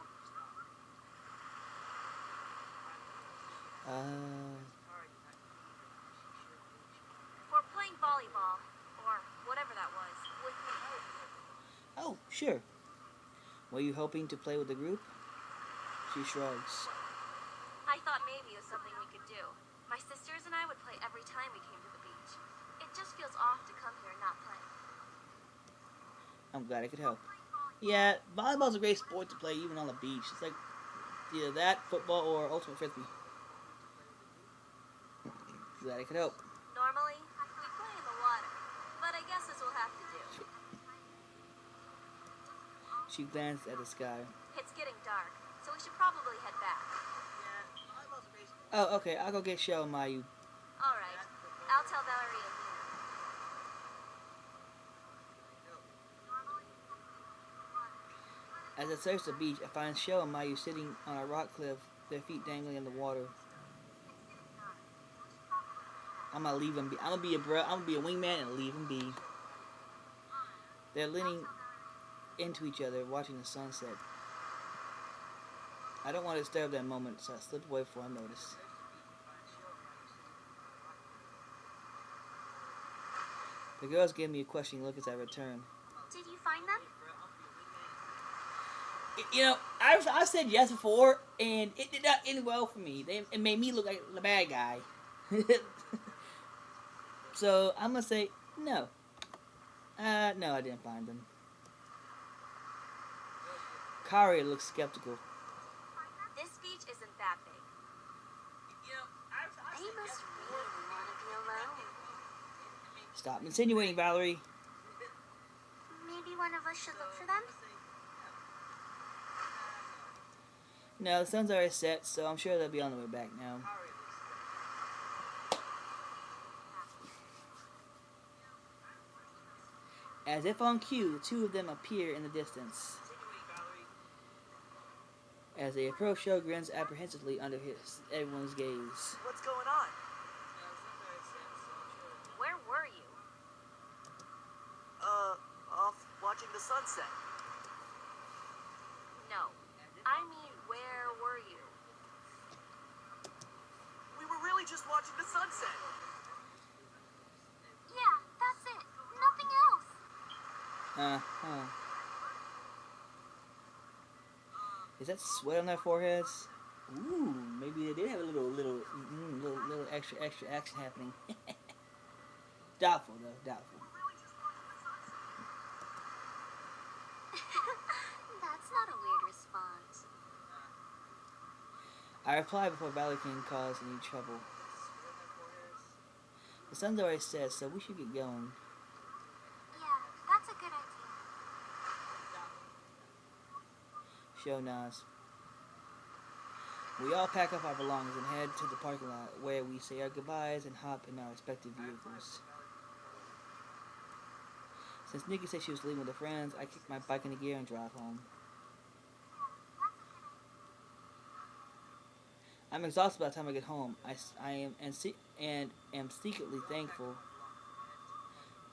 For playing volleyball, or whatever that was, with me. Oh, sure. Were you hoping to play with the group? She shrugs. I thought maybe it was something we could do. My sisters and I would play every time we came to the beach. It just feels off to come here and not play. I'm glad I could help. Yeah, volleyball's a great sport to play even on the beach. It's like either that, football, or ultimate frisbee. Glad I could help. Normally, we play in the water, but I guess this will have to do. She glanced at the sky. It's getting dark, so we should probably head back. Yeah, volleyball's a basic. Oh, okay, I'll go get Shell and Mayu. Alright, I'll tell Valerie and Nina. As I search the beach, I find Shell and Mayu sitting on a rock cliff, their feet dangling in the water. I'm gonna leave them be. I'm gonna be a wingman and leave them be. They're leaning into each other, watching the sunset. I don't want to disturb that moment, so I slip away before I notice. The girls gave me a questioning look as I returned. Did you find them? You know, I've said yes before, and it did not end well for me. It made me look like the bad guy. So I'm gonna say no. No, I didn't find them. Kari looks skeptical. This beach isn't that big. You know, I've They must really want to be alone. Stop insinuating, Valerie. Maybe one of us should look for them? No, the sun's already set, so I'm sure they'll be on the way back now. As if on cue, the two of them appear in the distance. As they approach, Show grins apprehensively under everyone's gaze. What's going on? Where were you? Off watching the sunset. No. I mean, where were you? We were really just watching the sunset. Yeah, that's it. Nothing else. Is that sweat on their foreheads? Ooh, maybe they did have a little extra action happening. Doubtful though, doubtful. That's not a weird response. I reply before Valerie can cause any trouble. The sun's already set, so we should get going. Yeah, that's a good idea. Show nods. We all pack up our belongings and head to the parking lot where we say our goodbyes and hop in our respective vehicles. Since Nikki said she was leaving with her friends, I kick my bike into gear and drive home. I'm exhausted by the time I get home. I am secretly thankful.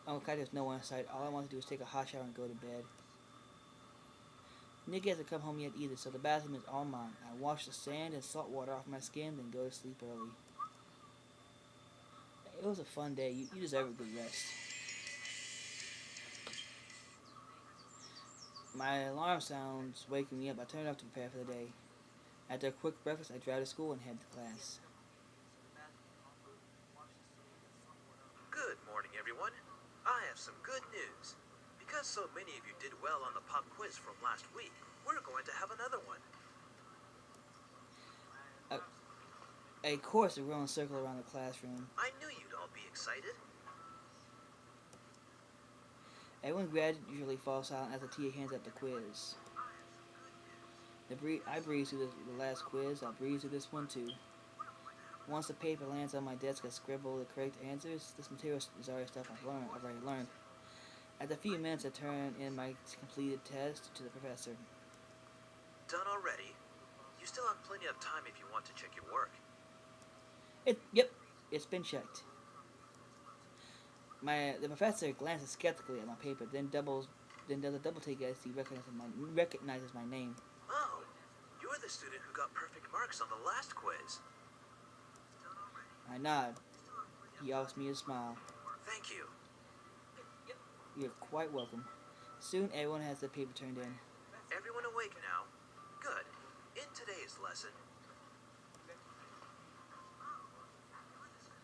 Oh God, there's no one in sight. All I want to do is take a hot shower and go to bed. Nikki hasn't come home yet either, so the bathroom is all mine. I wash the sand and salt water off my skin, then go to sleep early. It was a fun day. You deserve a good rest. My alarm sounds waking me up. I turn it off to prepare for the day. After a quick breakfast, I drive to school and head to class. Good morning, everyone. I have some good news. Because so many of you did well on the pop quiz from last week, we're going to have another one. A chorus of growing circle around the classroom. I knew you'd all be excited. Everyone gradually falls silent as the TA hands out the quiz. I breeze through the last quiz. I'll breeze through this one too. Once the paper lands on my desk, I scribble the correct answers. This material is already stuff I've already learned. After a few minutes, I turn in my completed test to the professor. Done already? You still have plenty of time if you want to check your work. Yep, it's been checked. The professor glances skeptically at my paper, then does a double take as he recognizes my name. Oh, you're the student who got perfect marks on the last quiz. I nod. He offers me a smile. Thank you. You're quite welcome. Soon everyone has their paper turned in. Everyone awake now? Good. In today's lesson,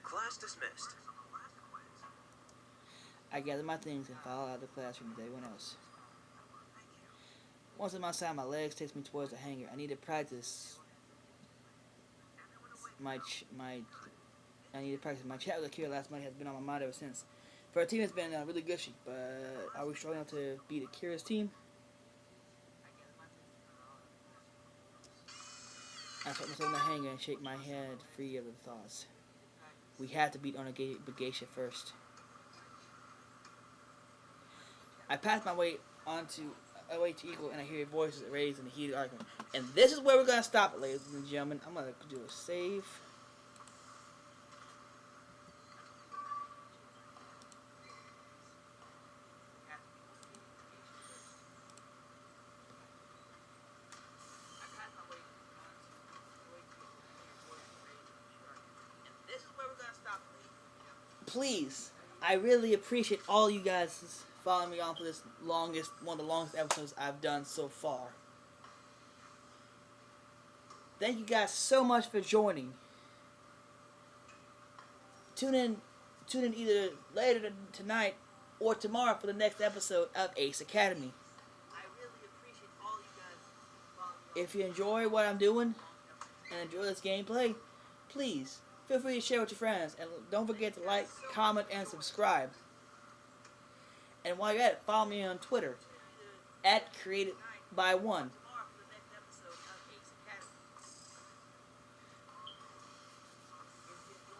class dismissed. I gather my things and file out of the classroom with everyone else. Once I'm outside, my legs takes me towards the hangar. I need to practice my chat with Akira last night has been on my mind ever since. For our team, it's been a really good sheet, but are we strong enough to beat Akira's team? I put myself in the hangar and shake my head free of the thoughts. We have to beat Onigashima first. I pass my way onto away to Eagle, and I hear voices raised in a heated argument. And this is where we're gonna stop it, ladies and gentlemen. I'm gonna do a save. Please, I really appreciate all you guys following me on for this one of the longest episodes I've done so far. Thank you guys so much for joining. Tune in either later tonight or tomorrow for the next episode of Ace Academy. I really appreciate all you guys following me. If you enjoy what I'm doing and enjoy this gameplay, please feel free to share with your friends, and don't forget to like, comment, and subscribe. And while you're at it, follow me on Twitter @CreatedBy1. Tomorrow for the next episode of Ace Academy.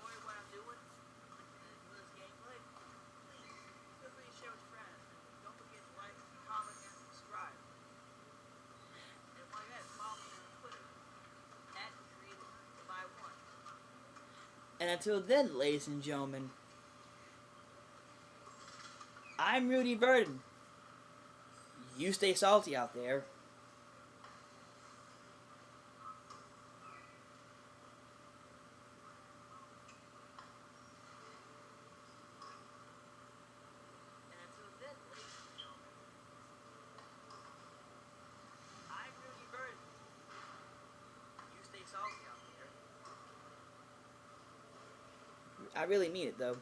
If you enjoy what I'm doing and enjoy this gameplay, please feel free to share with your friends. Don't forget to like, comment, and subscribe. And while you're at it, follow me on Twitter @CreatedBy1. And until then, ladies and gentlemen, I'm Rudy Verdon. You stay salty out there. And until then, ladies and gentlemen, I'm Rudy Verdon. You stay salty out there. I really mean it, though.